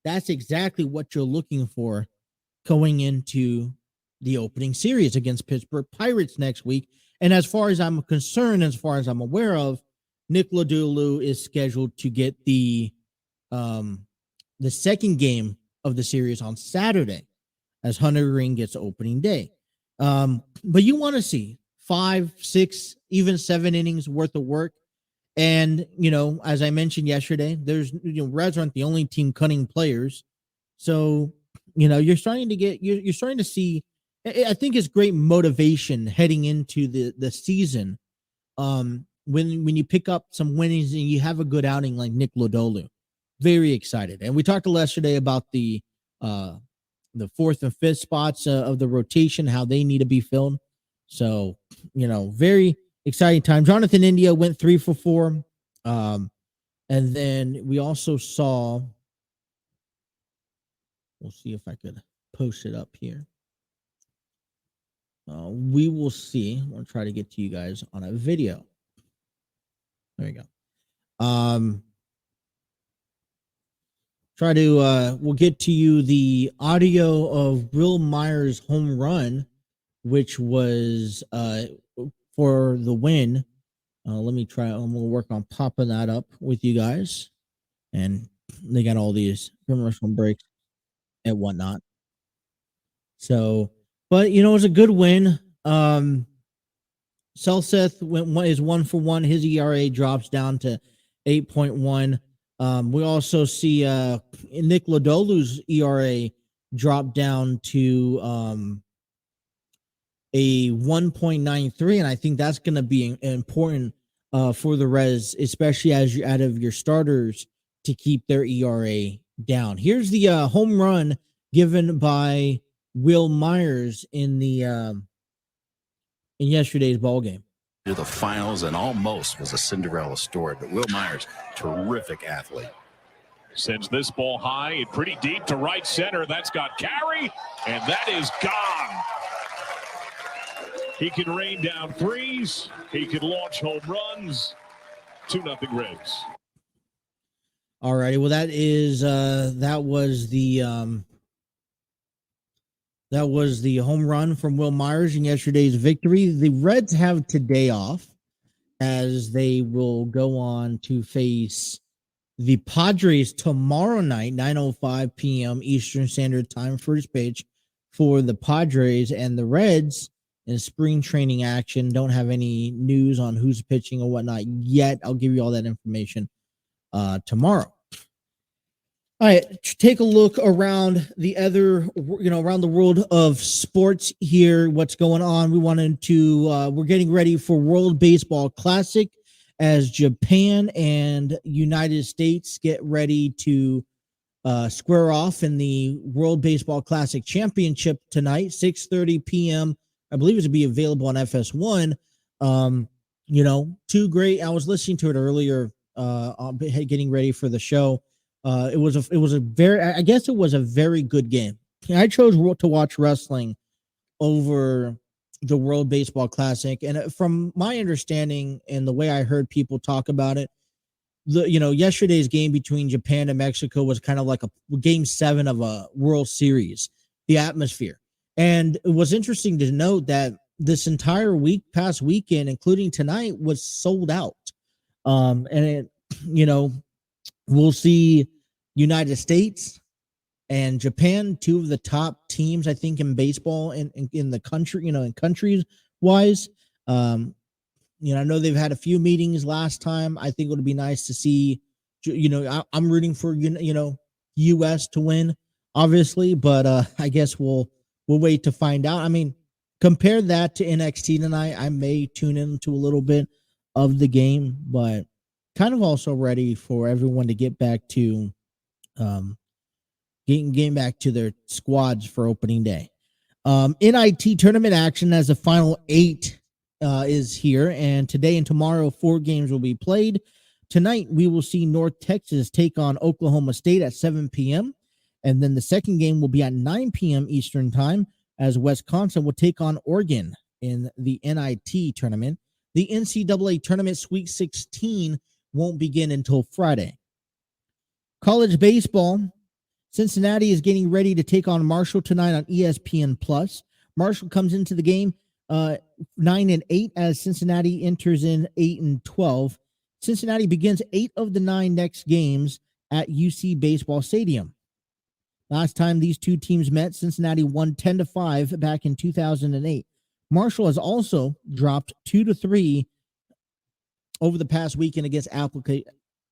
that's exactly what you're looking for going into the opening series against Pittsburgh Pirates next week. And as far as I'm concerned, as far as I'm aware of, Nick Lodolo is scheduled to get the second game of the series on Saturday as Hunter Green gets opening day. But you want to see 5, 6, even 7 innings worth of work. And, as I mentioned yesterday, there's, Reds aren't the only team cutting players. So, you're starting to see, I think it's great motivation heading into the season. When you pick up some winnings and you have a good outing like Nick Lodolo, very excited. And we talked yesterday about the 4th and 5th spots of the rotation, how they need to be filled. So, very exciting time. Jonathan India went 3 for 4. And then we also saw, we'll see if I could post it up here. We will see. We'll try to get to you guys on a video. There we go. We'll get to you the audio of Will Myers' home run, which was for the win. Let me try. I'm gonna work on popping that up with you guys, and they got all these commercial breaks and whatnot. So, but it was a good win. Selseth is 1 for 1. His ERA drops down to 8.1. We also see Nick Lodolo's ERA drop down to a 1.93, and I think that's going to be important for the Reds, especially as you're out of your starters, to keep their ERA down. Here's the home run given by Will Myers in yesterday's ball game. To the finals and almost was a Cinderella story, but Will Myers, terrific athlete. Sends this ball high and pretty deep to right center. That's got carry, and that is gone. He can rain down threes. He can launch home runs. 2-0 Reds. All righty. Well, that was the home run from Will Myers in yesterday's victory. The Reds have today off as they will go on to face the Padres tomorrow night, 9:05 p.m. Eastern Standard Time, first pitch for the Padres. And the Reds in spring training action don't have any news on who's pitching or whatnot yet. I'll give you all that information tomorrow. All right, take a look around around the world of sports here. What's going on? We're getting ready for World Baseball Classic as Japan and United States get ready to square off in the World Baseball Classic Championship tonight, 6:30 p.m. I believe it's to be available on FS1. Two great. I was listening to it earlier, getting ready for the show. It was a very good game. I chose to watch wrestling over the World Baseball Classic, and from my understanding and the way I heard people talk about it, yesterday's game between Japan and Mexico was kind of like a game 7 of a World Series. The atmosphere, and it was interesting to note that this entire past weekend, including tonight, was sold out. We'll see United States and Japan, 2 of the top teams, I think, in baseball in the country, in countries wise. I know they've had a few meetings last time. I think it would be nice to see, I'm rooting for, U.S. to win, obviously, but I guess we'll wait to find out. I mean, compare that to NXT tonight. I may tune into a little bit of the game, but kind of also ready for everyone to get back to getting back to their squads for opening day. NIT tournament action as the final 8 is here, and today and tomorrow 4 games will be played. Tonight we will see North Texas take on Oklahoma State at 7 p.m. and then the second game will be at 9 p.m. Eastern time as Wisconsin will take on Oregon in the NIT tournament. The NCAA tournament Sweet 16 won't begin until Friday. College baseball Cincinnati is getting ready to take on Marshall tonight on ESPN+. Marshall comes into the game 9-8 as Cincinnati enters in 8-12. Cincinnati begins 8 of the 9 next games at UC Baseball Stadium. Last time these two teams met, Cincinnati won 10-5 back in 2008. Marshall has also dropped 2-3 over the past weekend against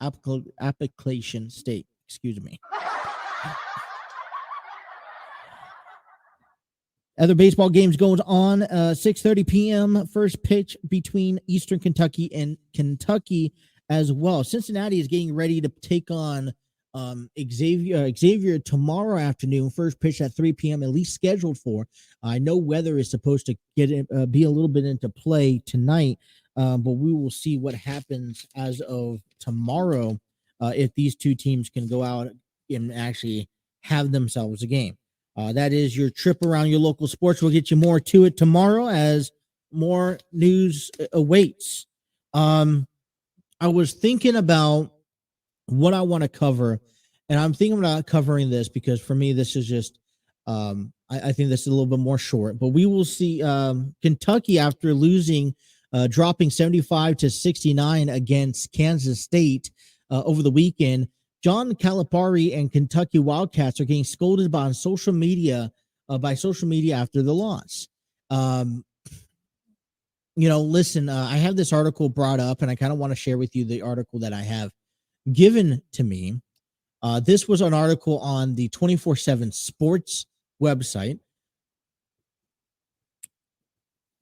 Appalachian State. Excuse me. Other baseball games going on. 6:30 p.m. First pitch between Eastern Kentucky and Kentucky as well. Cincinnati is getting ready to take on Xavier tomorrow afternoon. First pitch at 3 p.m. at least scheduled for. I know weather is supposed to be a little bit into play tonight, but we will see what happens as of tomorrow if these two teams can go out and actually have themselves a game. That is your trip around your local sports. We'll get you more to it tomorrow as more news awaits. I was thinking about what I want to cover, and I'm thinking about covering this because for me, this is just, I think this is a little bit more short, but we will see Kentucky after losing, dropping 75-69 against Kansas State over the weekend. John Calipari and Kentucky Wildcats are getting scolded by social media after the loss. Listen, I have this article brought up, and I kind of want to share with you the article that I have given to me. This was an article on the 24/7 Sports website.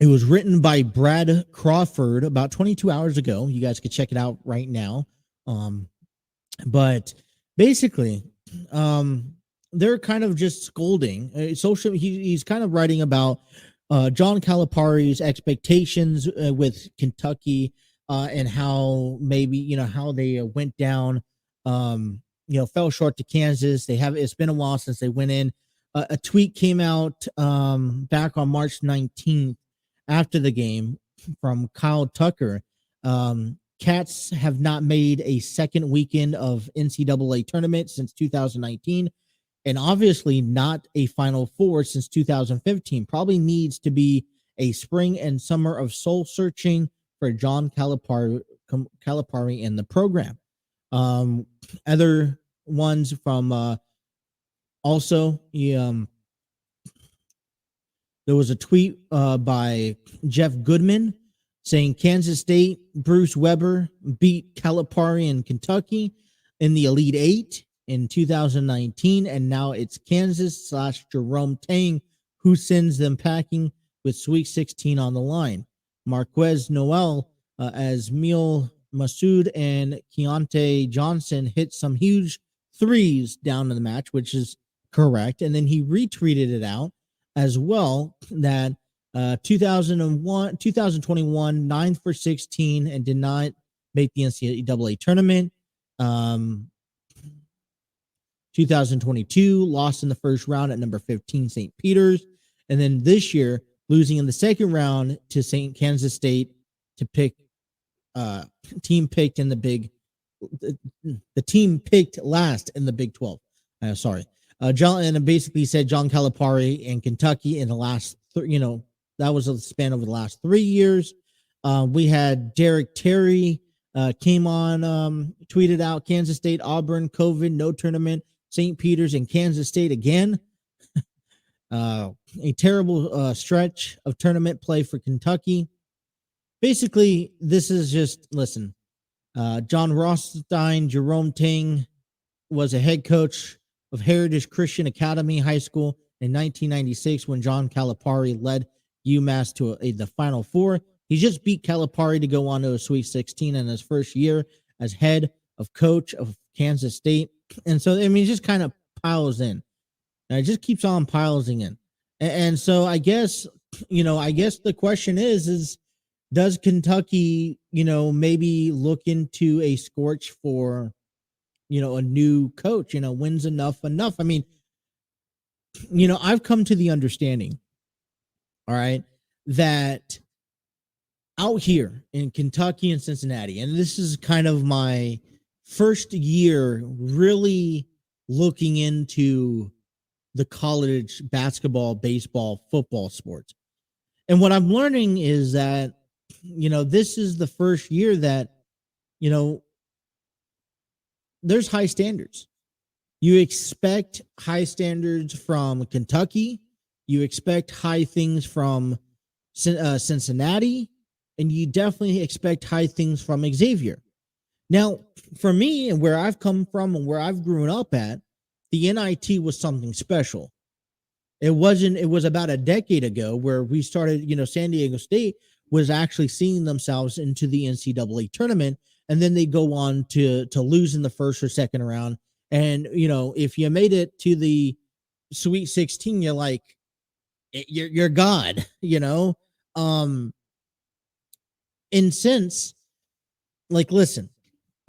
It was written by Brad Crawford about 22 hours ago. You guys can check it out right now. But basically, they're kind of just scolding. He's kind of writing about John Calipari's expectations with Kentucky and how maybe how they went down, fell short to Kansas. It's been a while since they went in. A tweet came out back on March 19th after the game from Kyle Tucker. Cats have not made a second weekend of NCAA tournament since 2019, and obviously not a Final Four since 2015. Probably needs to be a spring and summer of soul searching for John Calipari in the program. Other ones from also, there was a tweet by Jeff Goodman saying Kansas State, Bruce Weber beat Calipari in Kentucky in the Elite Eight in 2019, and now it's Kansas / Jerome Tang who sends them packing with Sweet 16 on the line. Marquez Noel, as Emil Masood and Keontae Johnson hit some huge threes down in the match, which is correct. And then he retweeted it out as well that 2021, 9 for 16 and did not make the NCAA tournament. 2022 lost in the first round at number 15 St. Peter's, and then this year losing in the second round to Kansas State to pick team picked in the team picked last in the Big 12. John, and it basically said John Calipari and Kentucky in the last that was a span over the last 3 years. We had Derek Terry came on, tweeted out Kansas State, Auburn, COVID, no tournament, St. Peter's, and Kansas State again. A terrible stretch of tournament play for Kentucky. Basically, this is just, listen, John Rothstein, Jerome Tang was a head coach of Heritage Christian Academy High School in 1996 when John Calipari led UMass to the Final Four. He just beat Calipari to go on to a Sweet 16 in his first year as head of coach of Kansas State. And so, I mean, it just kind of piles in. And it just keeps on piling in. And so I guess the question is does Kentucky, maybe look into a scorch for, a new coach, when's enough? I mean, I've come to the understanding, all right, that out here in Kentucky and Cincinnati, and this is kind of my first year really looking into the college basketball, baseball, football sports. And what I'm learning is that, this is the first year that, there's high standards. You expect high standards from Kentucky. You expect high things from Cincinnati. And you definitely expect high things from Xavier. Now, for me and where I've come from and where I've grown up at, the NIT was something special. It was about a decade ago where we started, San Diego State was actually seeing themselves into the NCAA tournament. And then they go on to lose in the first or second round. And, if you made it to the Sweet 16, you're like, you're God, in sense, like, listen,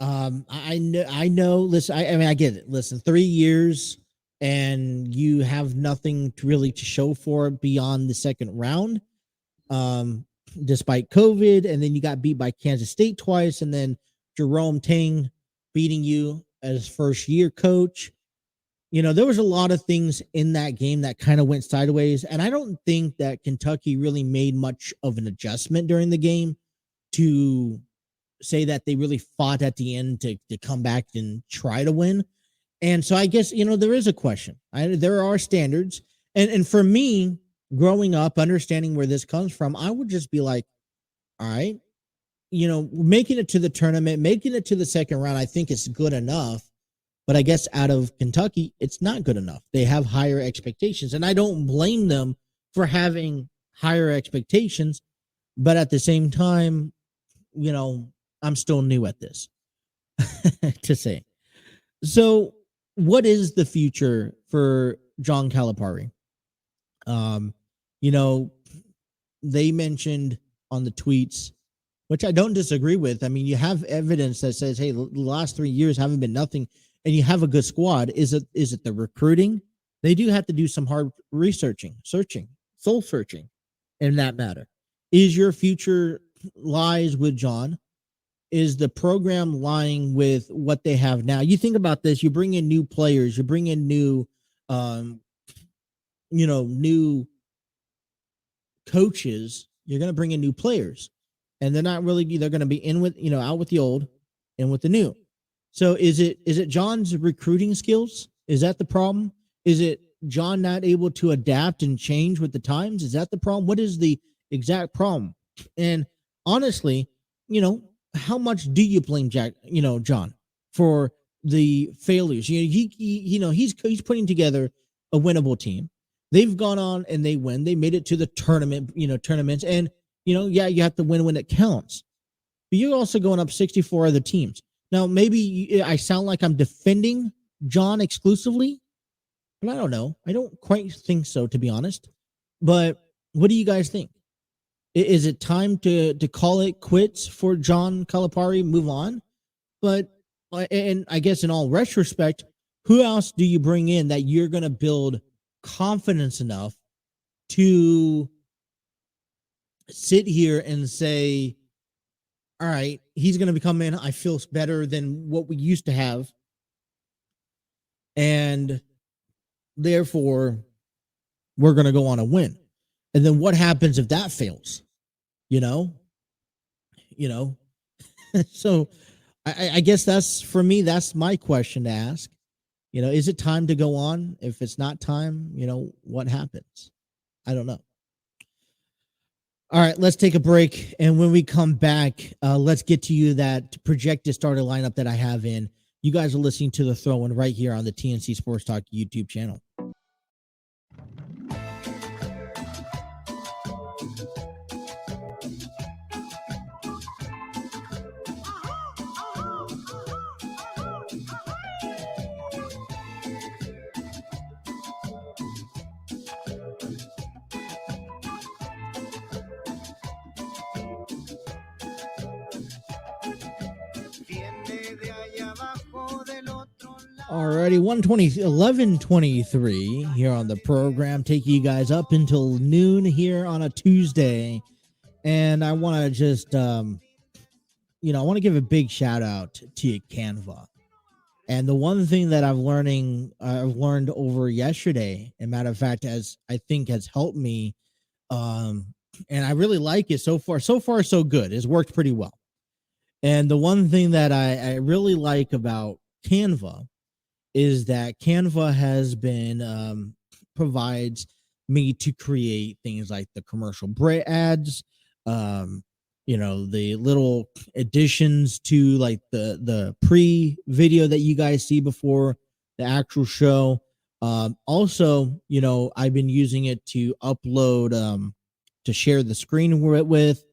I know, listen, I mean, I get it. Listen, 3 years and you have nothing to show for it beyond the second round, despite COVID. And then you got beat by Kansas State twice. And then Jerome Tang beating you as first year coach. There was a lot of things in that game that kind of went sideways. And I don't think that Kentucky really made much of an adjustment during the game to say that they really fought at the end to come back and try to win. And so I guess, there is a question. There are standards. And for me, growing up, understanding where this comes from, I would just be like, all right, making it to the tournament, making it to the second round, I think it's good enough. But I guess out of Kentucky, it's not good enough. They have higher expectations. And I don't blame them for having higher expectations. But at the same time, I'm still new at this to say. So what is the future for John Calipari? They mentioned on the tweets, which I don't disagree with. I mean, you have evidence that says, hey, the last 3 years haven't been nothing, and you have a good squad. Is it the recruiting? They do have to do some hard soul searching in that matter. Is your future lies with John? Is the program lying with what they have now? You think about this, you bring in new players, you bring in new, new coaches, you're going to bring in new players, and they're going to be in with, out with the old and with the new. So is it John's recruiting skills? Is that the problem? Is it John not able to adapt and change with the times? Is that the problem? What is the exact problem? And honestly, how much do you blame John for the failures? He's putting together a winnable team. They've gone on and they win. They made it to the tournaments, and you have to win when it counts. But you're also going up 64 other teams. Now, maybe I sound like I'm defending John exclusively, but I don't know. I don't quite think so, to be honest. But what do you guys think? Is it time to call it quits for John Calipari, move on? But, and I guess in all retrospect, who else do you bring in that you're going to build confidence enough to sit here and say, all right, he's going to come in, I feel better than what we used to have, and therefore we're going to go on a win. And then what happens if that fails? So I guess that's, for me, that's my question to ask. Is it time to go on? If it's not time, what happens? I don't know. All right, let's take a break. And when we come back, let's get to you that projected starter lineup that I have in. You guys are listening to The Throw-In right here on the TNC Sports Talk YouTube channel. Alrighty, 11:23 here on the program, taking you guys up until noon here on a Tuesday. And I want to just, I want to give a big shout out to Canva. And the one thing that I've learned over yesterday, and matter of fact, as I think has helped me, and I really like it so far. So far, so good. It's worked pretty well. And the one thing that I really like about Canva is that Canva has been provides me to create things like the commercial break ads, the little additions to like the pre-video that you guys see before the actual show. Also, I've been using it to upload to share the screen with.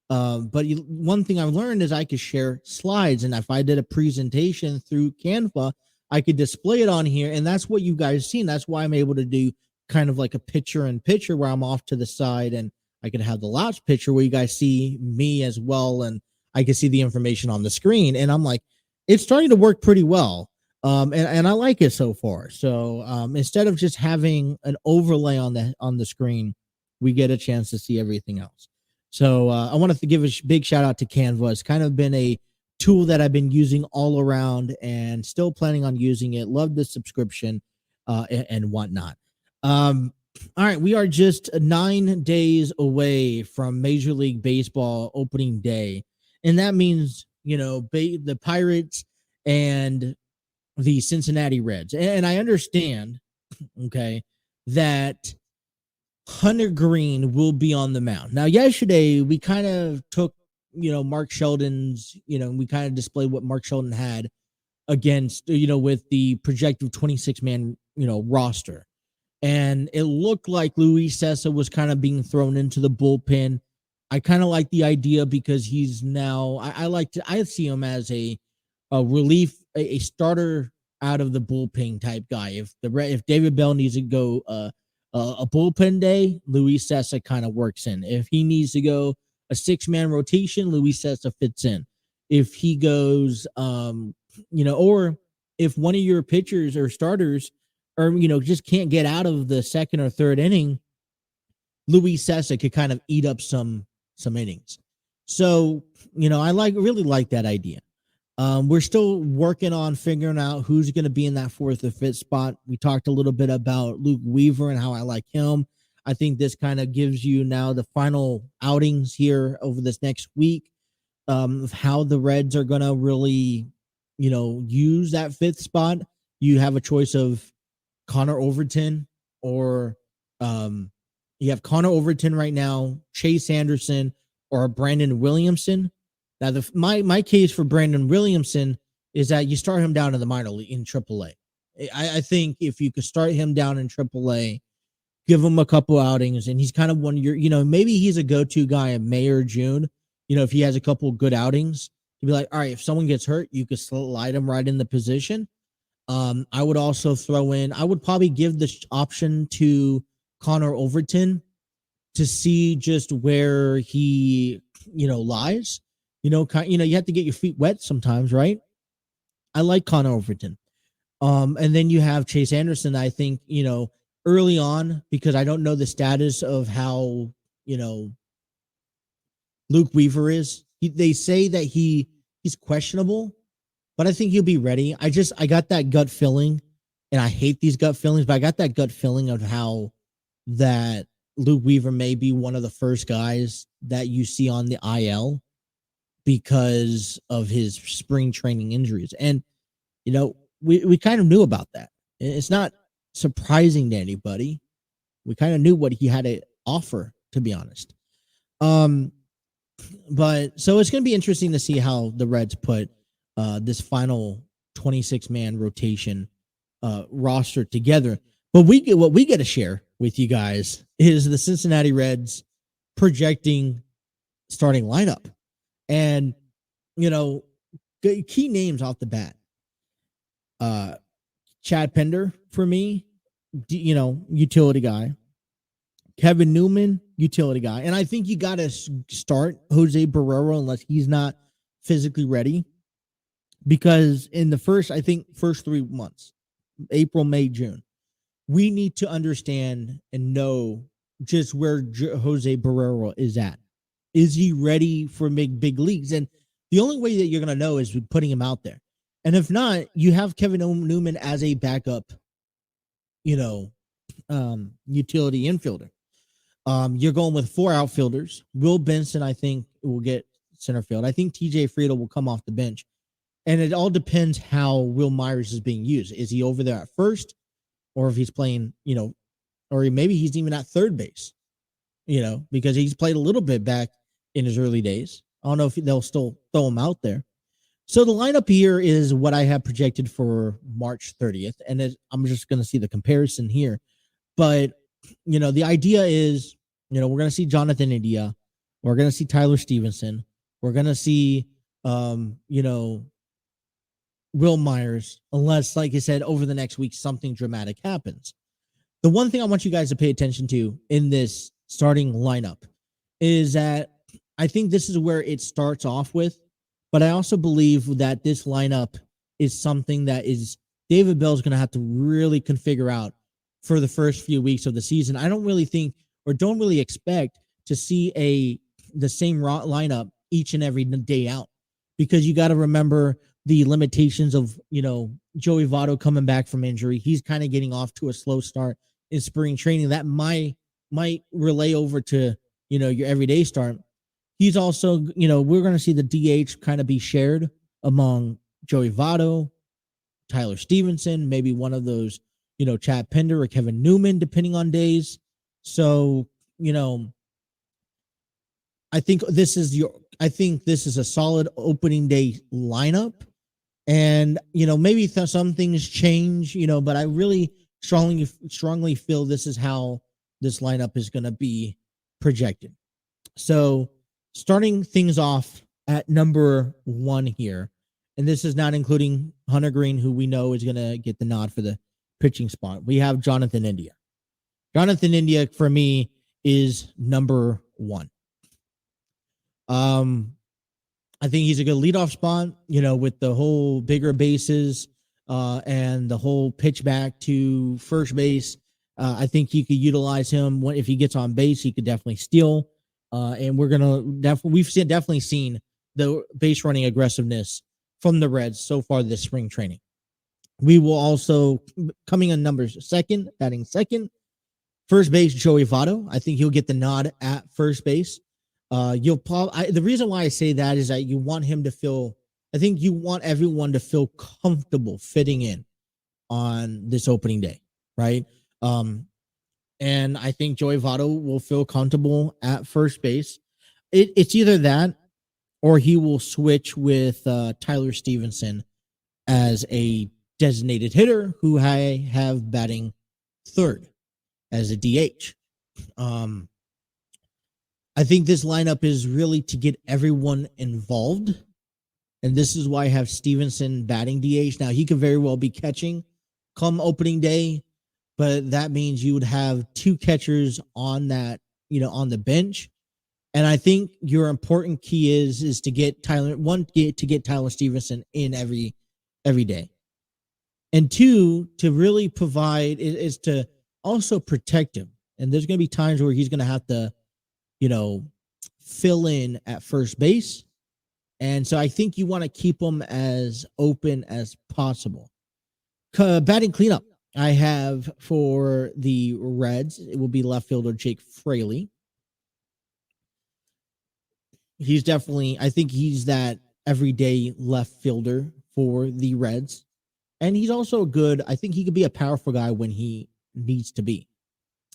But one thing I've learned is I could share slides, and if I did a presentation through Canva, I could display it on here, and that's what you guys seen. That's why I'm able to do kind of like a picture-in-picture where I'm off to the side, and I could have the last picture where you guys see me as well, and I can see the information on the screen. And I'm like, it's starting to work pretty well, and I like it so far. So instead of just having an overlay on the screen, we get a chance to see everything else. So I want to give a big shout out to Canva. It's kind of been a tool that I've been using all around and still planning on using it. Love the subscription and whatnot. All right, we are just 9 days away from Major League Baseball opening day. And that means, the Pirates and the Cincinnati Reds. And I understand, okay, that Hunter Green will be on the mound. Now, yesterday, we kind of took, Mark Sheldon's, we kind of displayed what Mark Sheldon had against, with the projected 26-man, roster. And it looked like Luis Cessa was kind of being thrown into the bullpen. I kind of like the idea because he's now, I see him as a relief, a starter out of the bullpen type guy. If David Bell needs to go a bullpen day, Luis Cessa kind of works in. If he needs to go a 6-man rotation, Luis Cessa fits in. If he goes, or if one of your pitchers or starters or, just can't get out of the second or third inning, Luis Cessa could kind of eat up some innings. So, I really like that idea. We're still working on figuring out who's going to be in that 4th or 5th spot. We talked a little bit about Luke Weaver and how I like him. I think this kind of gives you now the final outings here over this next week of how the Reds are going to really, use that 5th spot. You have a choice of Connor Overton or you have Connor Overton right now, Chase Anderson, or Brandon Williamson. Now, my case for Brandon Williamson is that you start him down in the minor league in AAA. I think if you could start him down in AAA, give him a couple outings, and he's kind of one of your, maybe he's a go-to guy in May or June. If he has a couple good outings, you'd be like, all right, if someone gets hurt, you could slide him right in the position. I would also I would probably give the option to Connor Overton to see just where he, lies. You have to get your feet wet sometimes, right? I like Connor Overton. And then you have Chase Anderson, I think, early on, because I don't know the status of how, Luke Weaver is. They say that he's questionable, but I think he'll be ready. I got that gut feeling, and I hate these gut feelings, but I got that gut feeling of how that Luke Weaver may be one of the first guys that you see on the IL because of his spring training injuries. And, we kind of knew about that. It's not surprising to anybody. We kind of knew what he had to offer, to be honest. But so it's going to be interesting to see how the Reds put this final 26-man rotation roster together. But what we get to share with you guys is the Cincinnati Reds projecting starting lineup. And, key names off the bat. Chad Pender, for me, utility guy. Kevin Newman, utility guy. And I think you got to start Jose Barrero unless he's not physically ready. Because in the first 3 months, April, May, June, we need to understand and know just where Jose Barrero is at. Is he ready for big leagues? And the only way that you're going to know is putting him out there. And if not, you have Kevin Newman as a backup, utility infielder. You're going with 4 outfielders. Will Benson, I think, will get center field. I think TJ Friedel will come off the bench. And it all depends how Will Myers is being used. Is he over there at first? Or if he's playing, or maybe he's even at third base, because he's played a little bit back in his early days. I don't know if they'll still throw him out there. So the lineup here is what I have projected for March 30th. And I'm just going to see the comparison here. But, the idea is, we're going to see Jonathan India. We're going to see Tyler Stevenson. We're going to see, Will Myers, unless, like I said, over the next week, something dramatic happens. The one thing I want you guys to pay attention to in this starting lineup is that I think this is where it starts off with, but I also believe that this lineup is something that is David Bell's going to have to really configure out for the first few weeks of the season. I don't really think or don't really expect to see the same lineup each and every day out, because you got to remember the limitations of, Joey Votto coming back from injury. He's kind of getting off to a slow start in spring training. That might relay over to, your everyday start. He's also, we're going to see the DH kind of be shared among Joey Votto, Tyler Stevenson, maybe one of those, Chad Pender or Kevin Newman, depending on days. So, I think this is a solid opening day lineup. And, maybe some things change, but I really strongly feel this is how this lineup is going to be projected. So starting things off at number 1 here, and this is not including Hunter Green, who we know is going to get the nod for the pitching spot. We have Jonathan India. Jonathan India, for me, is number 1. I think he's a good leadoff spot, with the whole bigger bases and the whole pitch back to first base. I think you could utilize him if he gets on base. He could definitely steal. And we're gonna definitely seen the base running aggressiveness from the Reds so far this spring training. We will also coming in batting second, first base Joey Votto. I think he'll get the nod at first base. The reason why I say that is that you want him to feel. I think you want everyone to feel comfortable fitting in on this opening day, right? And I think Joey Votto will feel comfortable at first base. It's either that or he will switch with Tyler Stevenson as a designated hitter who I have batting third as a DH. I think this lineup is really to get everyone involved. And this is why I have Stevenson batting DH. Now, he could very well be catching come opening day, but that means you would have 2 catchers on that, on the bench. And I think your important key is to get Tyler Stevenson in every day. And 2, to really provide is to also protect him. And there's going to be times where he's going to have to, fill in at first base. And so I think you want to keep him as open as possible. Batting cleanup, I have for the Reds, it will be left fielder Jake Fraley. I think he's that everyday left fielder for the Reds. And he's also I think he could be a powerful guy when he needs to be.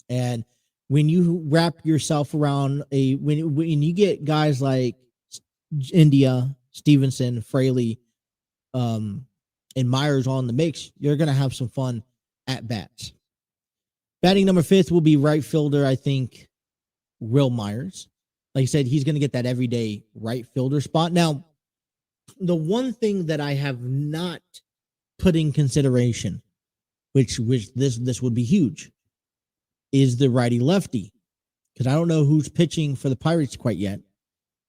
And when you wrap yourself around when you get guys like India, Stevenson, Fraley, and Myers on the mix, you're going to have some fun at bats. Batting number 5 will be right fielder, I think, Will Myers. Like I said, he's going to get that everyday right fielder spot. Now, the one thing that I have not put in consideration, which this would be huge, is the righty-lefty, because I don't know who's pitching for the Pirates quite yet,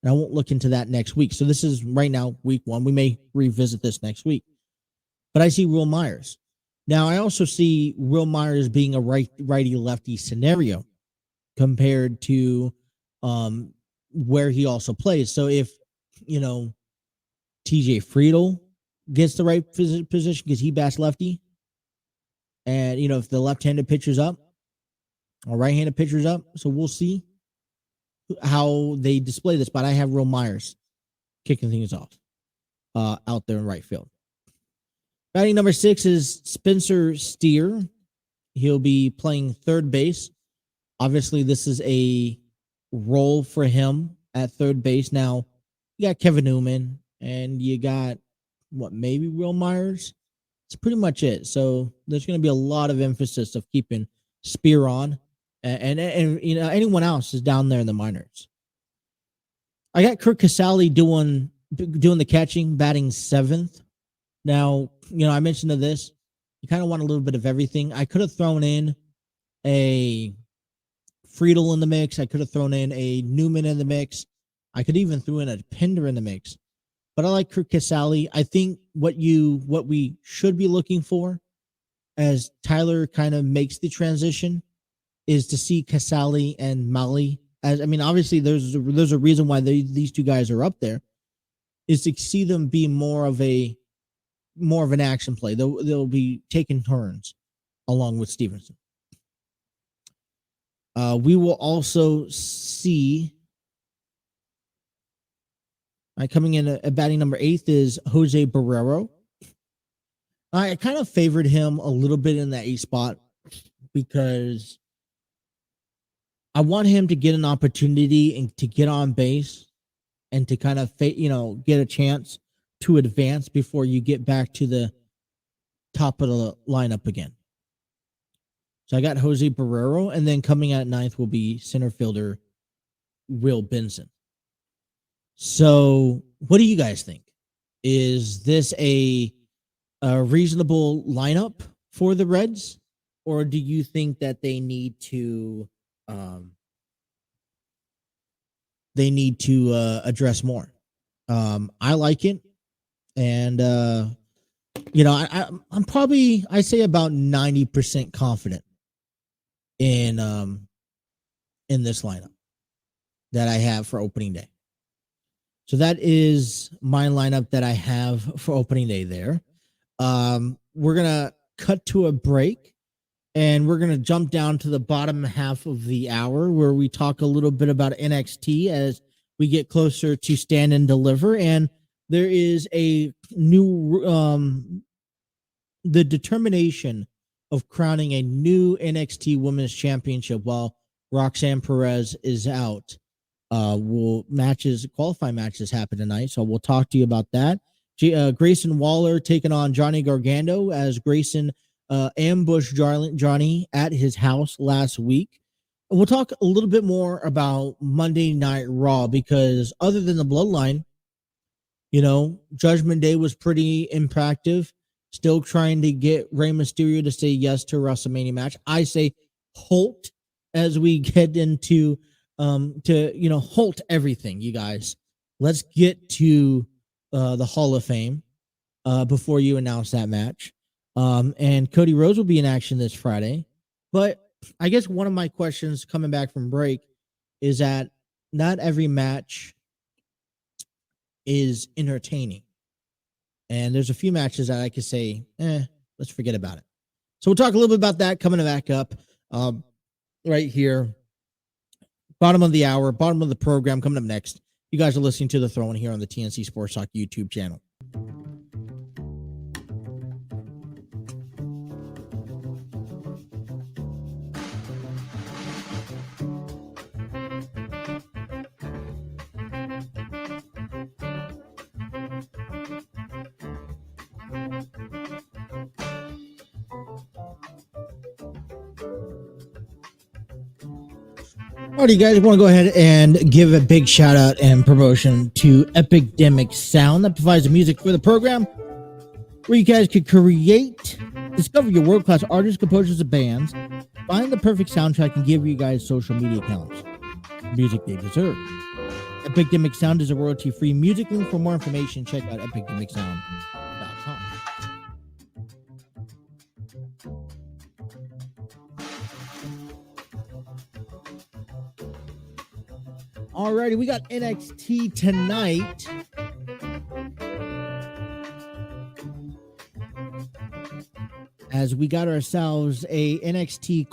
and I won't look into that next week. So this is right now week 1. We may revisit this next week. But I see Will Myers. Now, I also see Will Myers being a righty-lefty scenario compared to where he also plays. So if, TJ Friedel gets the right position because he bats lefty. And, if the left-handed pitcher's up or right-handed pitcher's up. So we'll see how they display this. But I have Will Myers kicking things off out there in right field. Batting number 6 is Spencer Steer. He'll be playing third base. Obviously, this is a role for him at third base. Now, you got Kevin Newman and you got, maybe Will Myers? That's pretty much it. So there's going to be a lot of emphasis of keeping Spear on, and anyone else is down there in the minors. I got Kurt Casale doing the catching, batting 7th. Now, I mentioned this. You kind of want a little bit of everything. I could have thrown in a Friedel in the mix. I could have thrown in a Newman in the mix. I could even throw in a Pinder in the mix. But I like Kurt Casale. I think what we should be looking for as Tyler kind of makes the transition is to see Casale and Mali. Obviously there's a reason why these two guys are up there, is to see them be more of an action play. They'll be taking turns along with Stevenson. We will also see. Coming in at batting number 8 is Jose Barrero. I kind of favored him a little bit in that 8 spot because I want him to get an opportunity and to get on base and to kind of, get a chance to advance before you get back to the top of the lineup again. So I got Jose Barrero, and then coming at 9th will be center fielder Will Benson. So what do you guys think? Is this a reasonable lineup for the Reds, or do you think that they need to address more? I like it, and I'm probably, I say about 90% confident in this lineup that I have for opening day. So that is my lineup that I have for opening day there. We're going to cut to a break, and we're going to jump down to the bottom half of the hour where we talk a little bit about NXT as we get closer to Stand and Deliver. And there is a new, the determination of crowning a new NXT Women's Championship while Roxanne Perez is out. Qualifying matches happen tonight, so we'll talk to you about that. Grayson Waller taking on Johnny Gargano as Grayson ambushed Johnny at his house last week. And we'll talk a little bit more about Monday Night Raw because other than the Bloodline, Judgment Day was pretty impactful. Still trying to get Rey Mysterio to say yes to a WrestleMania match. I say halt as we get into halt everything, you guys. Let's get to the Hall of Fame before you announce that match. And Cody Rhodes will be in action this Friday. But I guess one of my questions coming back from break is that not every match is entertaining. And there's a few matches that I could say, let's forget about it. So we'll talk a little bit about that coming back up right here. Bottom of the hour, bottom of the program coming up next. You guys are listening to The Throw-In here on the TNC Sports Talk YouTube channel. All right, you guys want to go ahead and give a big shout out and promotion to Epidemic Sound that provides the music for the program, where you guys could discover your world-class artists, composers, and bands, find the perfect soundtrack, and give you guys social media accounts. Music they deserve. Epidemic Sound is a royalty-free music link. For more information, check out epidemicsound.com. Alrighty, we got NXT tonight. as we got ourselves a NXT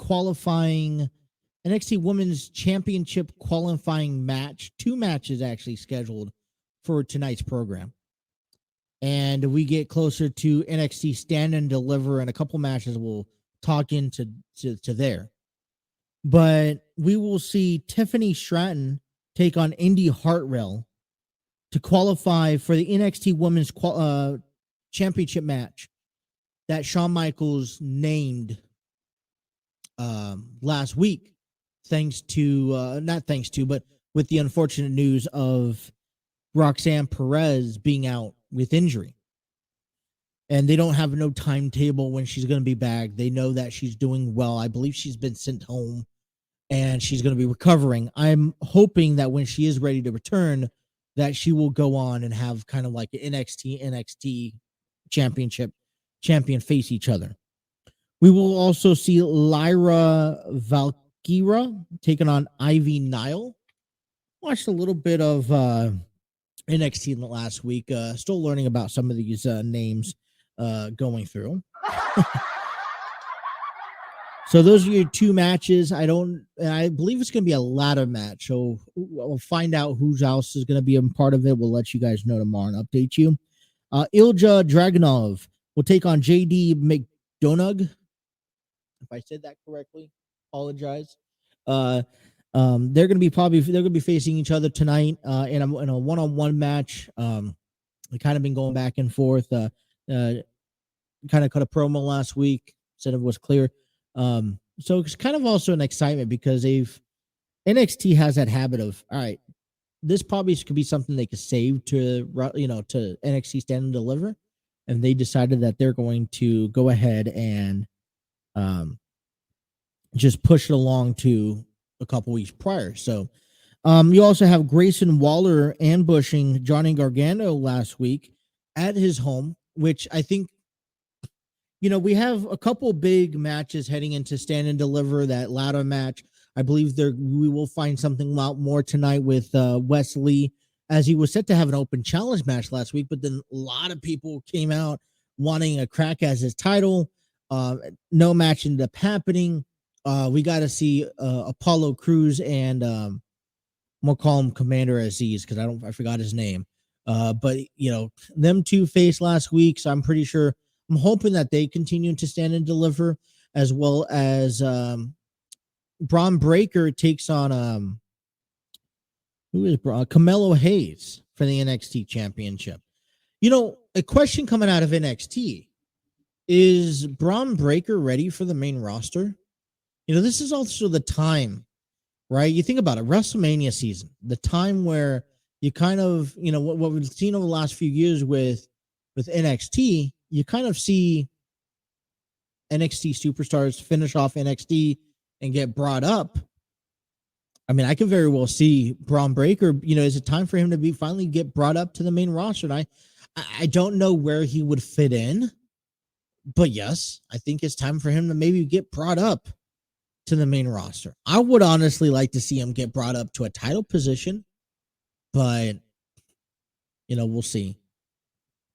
Women's Championship qualifying match. 2 matches actually scheduled for tonight's program. And we get closer to NXT Stand and Deliver, and a couple matches we'll talk into there. But we will see Tiffany Stratton take on Indy Hartwell to qualify for the NXT Women's Championship match that Shawn Michaels named last week, but with the unfortunate news of Roxanne Perez being out with injury. And they don't have no timetable when she's going to be back. They know that she's doing well. I believe she's been sent home and she's going to be recovering. I'm hoping that when she is ready to return, that she will go on and have kind of like an NXT championship champion face each other. We will also see Lyra Valkyra taking on Ivy Nile. Watched a little bit of NXT last week. Still learning about some of these names going through. So those are your 2 matches. I believe it's going to be a ladder match. So we'll find out who else is going to be a part of it. We'll let you guys know tomorrow and update you. Ilja Dragunov will take on JD McDonough. If I said that correctly, apologize. They're going to be facing each other tonight in a one-on-one match. We kind of been going back and forth. Kind of cut a promo last week, said it was clear. So it's kind of also an excitement because NXT has that habit of, all right, this probably could be something they could save to NXT Stand and Deliver, and they decided that they're going to go ahead and just push it along to a couple weeks prior. So you also have Grayson Waller ambushing Johnny Gargano last week at his home, which I think, we have a couple big matches heading into Stand and Deliver. That ladder match, I believe we will find something a lot more tonight with Wesley, as he was set to have an open challenge match last week, but then a lot of people came out wanting a crack as his title. No match ended up happening. We got to see Apollo Crews and we'll call him Commander Aziz because I forgot his name. But them 2 faced last week, so I'm hoping that they continue to Stand and Deliver, as well as Braun Breaker takes on who is Carmelo Hayes for the NXT Championship. A question coming out of NXT is Braun Breaker ready for the main roster? This is also the time, right? You think about it, WrestleMania season, the time where you kind of, what we've seen over the last few years with NXT, you kind of see NXT superstars finish off NXT and get brought up. I mean, I could very well see Braun Breaker, is it time for him to finally get brought up to the main roster? And I don't know where he would fit in, but yes, I think it's time for him to maybe get brought up to the main roster. I would honestly like to see him get brought up to a title position, but we'll see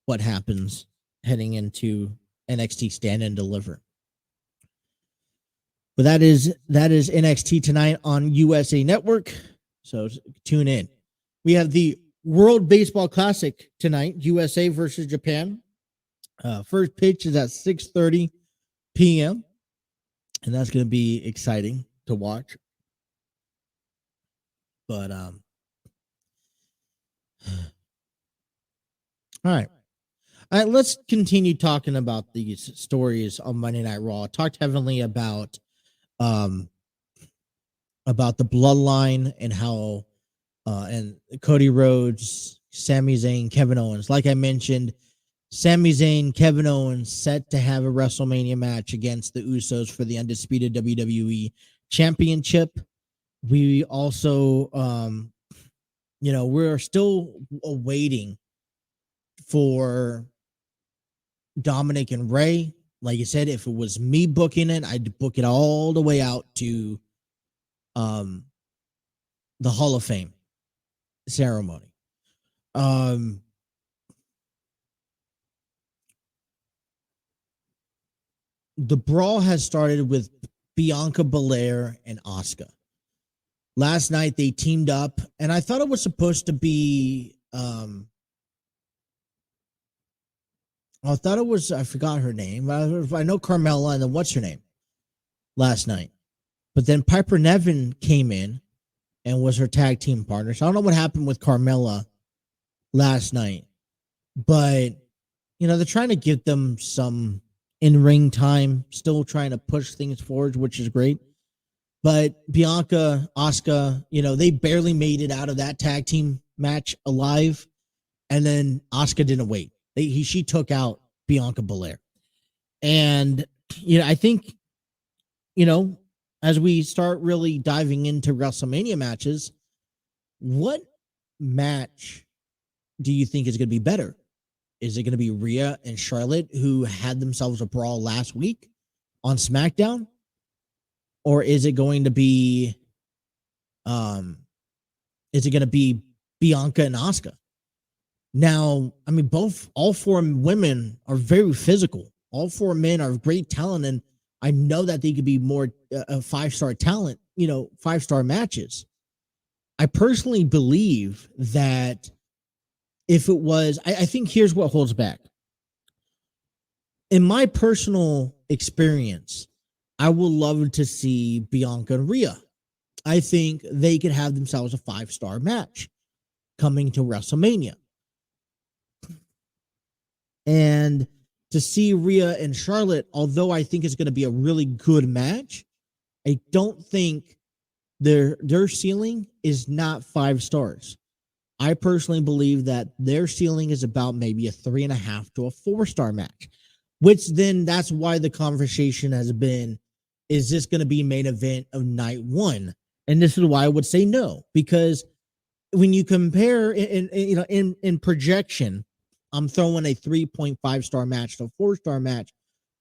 what happens heading into NXT Stand and Deliver. But that is NXT tonight on USA Network. So tune in. We have the World Baseball Classic tonight, USA versus Japan. First pitch is at 6:30 p.m. And that's going to be exciting to watch. But all right. All right, let's continue talking about these stories on Monday Night Raw. I talked heavily about the Bloodline and how and Cody Rhodes, Sami Zayn, Kevin Owens. Like I mentioned, Sami Zayn, Kevin Owens set to have a WrestleMania match against the Usos for the Undisputed WWE Championship. We also, we're still waiting for Dominic and Ray. Like I said, if it was me booking it, I'd book it all the way out to the Hall of Fame ceremony. the brawl has started with Bianca Belair and Asuka. Last night they teamed up, and I thought it was supposed to be I thought it was, I forgot her name. I know Carmella, and then what's her name last night. But then Piper Niven came in and was her tag team partner. So I don't know what happened with Carmella last night. But, you know, they're trying to give them some in-ring time, still trying to push things forward, which is great. But Bianca, Asuka, you know, they barely made it out of that tag team match alive. And then Asuka didn't wait. She took out Bianca Belair. And, you know, I think, you know, as we start really diving into WrestleMania matches, what match do you think is going to be better? Is it going to be Rhea and Charlotte, who had themselves a brawl last week on SmackDown? Or is it going to be Bianca and Asuka? Now, I mean, all four women are very physical. All four men are great talent, and I know that they could be more a 5-star talent, you know, 5-star matches. I personally believe that if it was, I think here's what holds back. In my personal experience, I would love to see Bianca and Rhea. I think they could have themselves a 5-star match coming to WrestleMania. And to see Rhea and Charlotte, although I think it's going to be a really good match, I don't think their ceiling is not 5 stars. I personally believe that their ceiling is about maybe a 3.5 to a 4-star match, which then that's why the conversation has been, is this going to be main event of night 1? And this is why I would say no, because when you compare in projection, I'm throwing a 3.5-star match to a 4-star match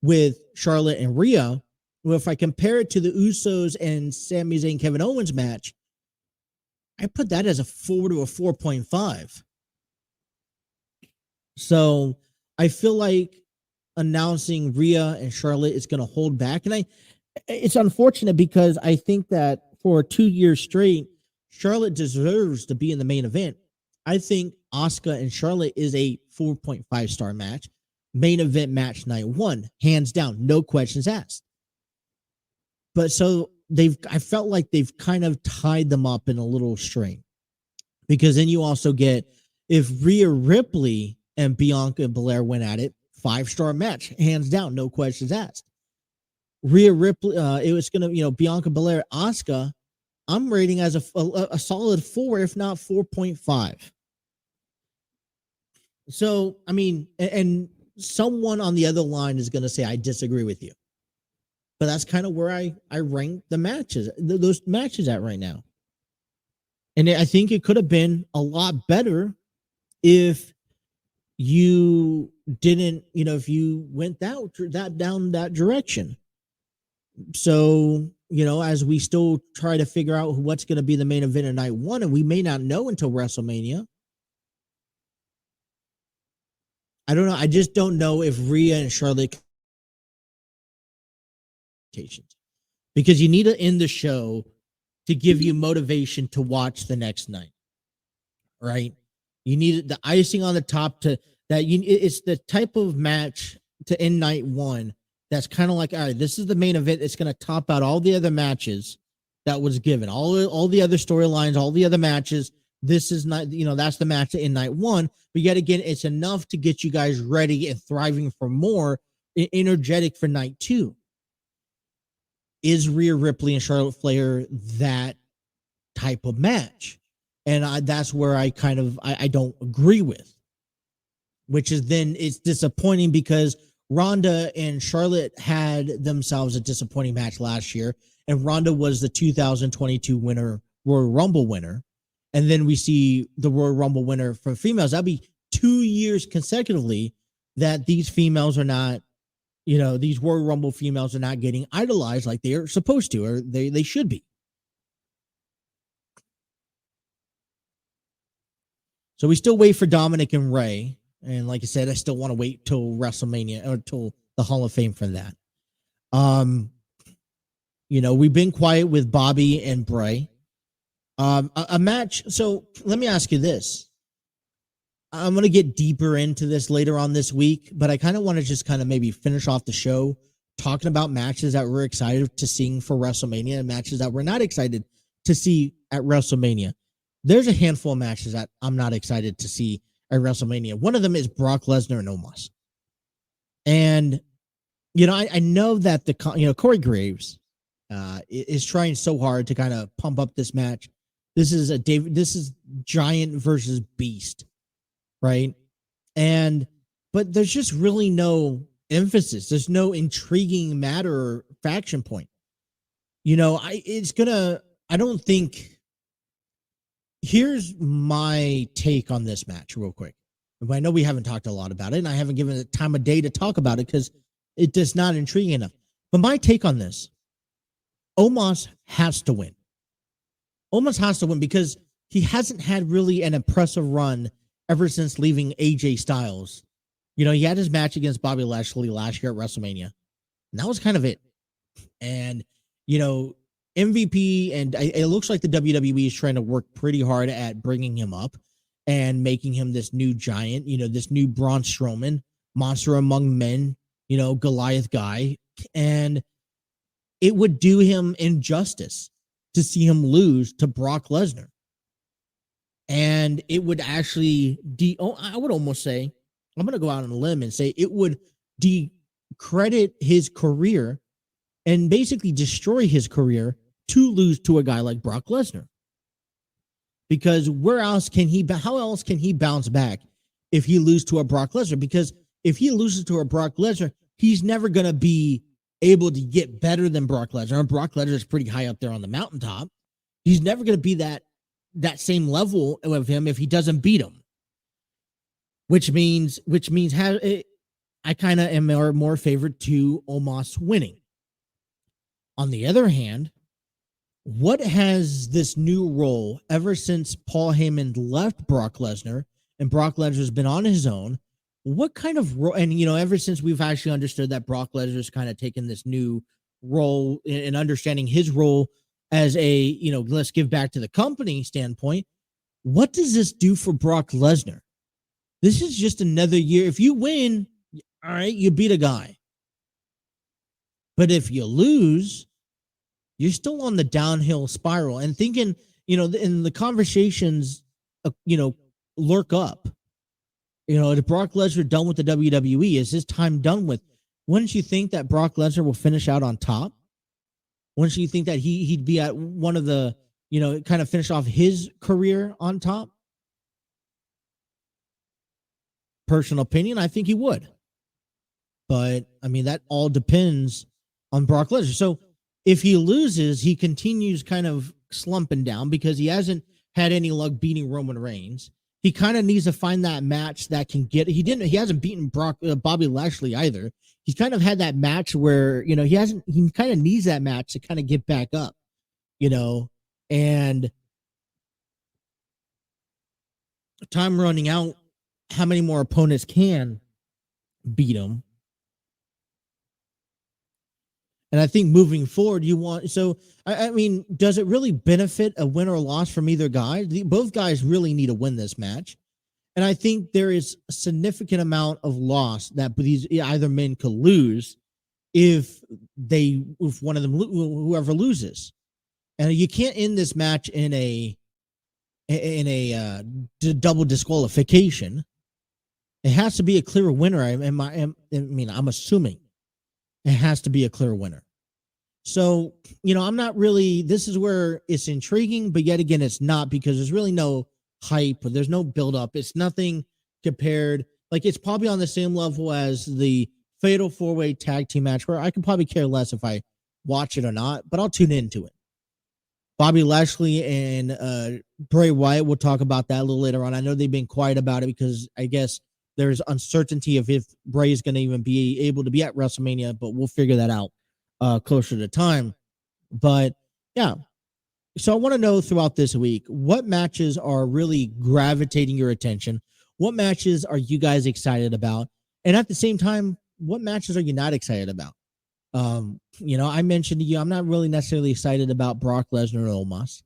with Charlotte and Rhea. Well, if I compare it to the Usos and Sami Zayn Kevin Owens match, I put that as a 4 to a 4.5. So I feel like announcing Rhea and Charlotte is going to hold back. And it's unfortunate because I think that for 2 years straight, Charlotte deserves to be in the main event. I think Asuka and Charlotte is a 4.5-star match, main event match night 1, hands down, no questions asked. But so I felt like they've kind of tied them up in a little string, because then you also get, if Rhea Ripley and Bianca Belair went at it, 5-star match, hands down, no questions asked. Rhea Ripley, it was going to, Bianca Belair, Asuka, I'm rating as a solid 4, if not 4.5. So, I mean, and someone on the other line is going to say, I disagree with you. But that's kind of where I rank the matches, those matches at right now. And I think it could have been a lot better if you didn't, if you went down that direction. So, as we still try to figure out what's going to be the main event of night 1, and we may not know until WrestleMania. I don't know. I just don't know if Rhea and Charlotte, because you need to end the show to give you motivation to watch the next night, right? You need the icing on the top it's the type of match to end night 1 that's kind of like, all right, this is the main event. It's going to top out all the other matches that was given, all the other storylines, all the other matches. This is not, that's the match in night 1. But yet again, it's enough to get you guys ready and thriving for more, energetic for night 2. Is Rhea Ripley and Charlotte Flair that type of match? And that's where I kind of, I don't agree with, which is then it's disappointing because Ronda and Charlotte had themselves a disappointing match last year. And Ronda was the 2022 Royal Rumble winner. And then we see the Royal Rumble winner for females. That'd be 2 years consecutively that these females are not, these Royal Rumble females are not getting idolized like they are supposed to, or they should be. So we still wait for Dominic and Rey. And like I said, I still want to wait till WrestleMania or till the Hall of Fame for that. We've been quiet with Bobby and Bray. A match. So let me ask you this. I'm going to get deeper into this later on this week, but I kind of want to just kind of maybe finish off the show talking about matches that we're excited to see for WrestleMania and matches that we're not excited to see at WrestleMania. There's a handful of matches that I'm not excited to see at WrestleMania. One of them is Brock Lesnar and Omos. And, I know that Corey Graves is trying so hard to kind of pump up this match. This is Giant versus Beast, right? But there's just really no emphasis. There's no intriguing matter or faction point. I don't think. Here's my take on this match real quick. I know we haven't talked a lot about it, and I haven't given it time of day to talk about it because it does not intrigue enough. But my take on this, Omos has to win. Omos has to win because he hasn't had really an impressive run ever since leaving AJ Styles. He had his match against Bobby Lashley last year at WrestleMania, and that was kind of it. And, MVP, and it looks like the WWE is trying to work pretty hard at bringing him up and making him this new giant, this new Braun Strowman, monster among men, Goliath guy. And it would do him injustice to see him lose to Brock Lesnar. And it would actually, I would almost say, I'm going to go out on a limb and say it would decredit his career and basically destroy his career to lose to a guy like Brock Lesnar. Because how else can he bounce back if he loses to a Brock Lesnar? Because if he loses to a Brock Lesnar, he's never going to be able to get better than Brock Lesnar. And Brock Lesnar is pretty high up there on the mountaintop. He's never going to be that same level of him if he doesn't beat him. Which means I kind of am more favored to Omos winning. On the other hand, what has this new role ever since Paul Heyman left Brock Lesnar and Brock Lesnar's been on his own? What kind of role? And, ever since we've actually understood that Brock Lesnar's kind of taken this new role in understanding his role as a, let's give back to the company standpoint. What does this do for Brock Lesnar? This is just another year. If you win, all right, you beat a guy. But if you lose, you're still on the downhill spiral and thinking, in the conversations, lurk up. Is Brock Lesnar done with the WWE? Is his time done with? Wouldn't you think that Brock Lesnar will finish out on top? Wouldn't you think that he'd be at one of the, kind of finish off his career on top? Personal opinion, I think he would. But, that all depends on Brock Lesnar. So if he loses, he continues kind of slumping down because he hasn't had any luck beating Roman Reigns. He kind of needs to find that match that can get. He hasn't beaten Bobby Lashley either. He's kind of had that match where he kind of needs that match to kind of get back up, and time running out. How many more opponents can beat him? And I think moving forward, does it really benefit a win or loss from either guy? Both guys really need to win this match. And I think there is a significant amount of loss that either men could lose if one of them, whoever loses. And you can't end this match in a double disqualification. It has to be a clear winner. I'm assuming it has to be a clear winner. So, I'm not really, this is where it's intriguing, but yet again, it's not because there's really no hype. There's no build up. It's nothing compared. Like it's probably on the same level as the Fatal 4-Way Tag Team match where I can probably care less if I watch it or not, but I'll tune into it. Bobby Lashley and Bray Wyatt, we'll talk about that a little later on. I know they've been quiet about it because I guess there's uncertainty of if Bray is going to even be able to be at WrestleMania, but we'll figure that out closer to time. But yeah, so I want to know throughout this week, what matches are really gravitating your attention? What matches are you guys excited about? And at the same time, what matches are you not excited about? I mentioned to you, I'm not really necessarily excited about Brock Lesnar and Omos.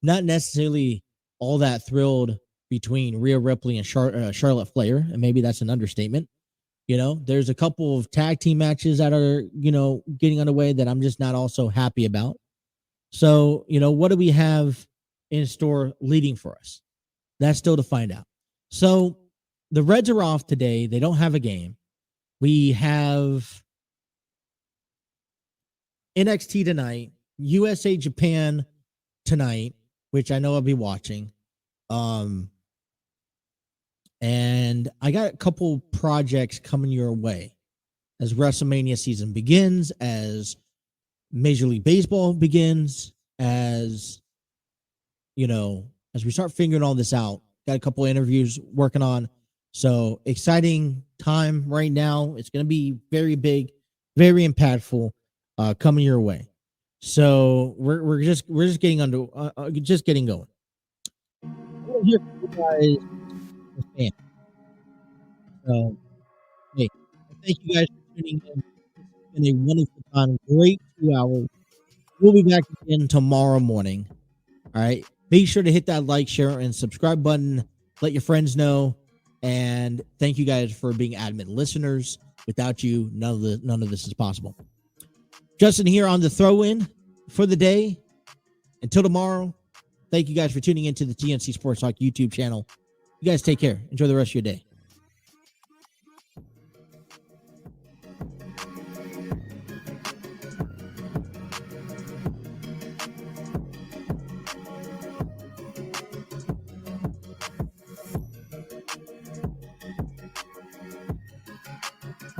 Not necessarily all that thrilled between Rhea Ripley and Charlotte Flair, and maybe that's an understatement. There's a couple of tag team matches that are, getting underway that I'm just not also happy about. So, what do we have in store leading for us? That's still to find out. So the Reds are off today. They don't have a game. We have NXT tonight, USA Japan tonight, which I know I'll be watching. And I got a couple projects coming your way as WrestleMania season begins, as Major League Baseball begins, as we start figuring all this out. Got a couple interviews working on. So exciting time right now. It's going to be very big, very impactful, coming your way. So we're just getting getting going. Here for you guys. So, hey, thank you guys for tuning in. It's been a wonderful time. Great 2 hours. We'll be back again tomorrow morning. All right. Be sure to hit that like, share, and subscribe button. Let your friends know. And thank you guys for being adamant listeners. Without you, none of this is possible. Justin here on the throw-in for the day. Until tomorrow, thank you guys for tuning into the TNC Sports Talk YouTube channel. You guys take care. Enjoy the rest of your day.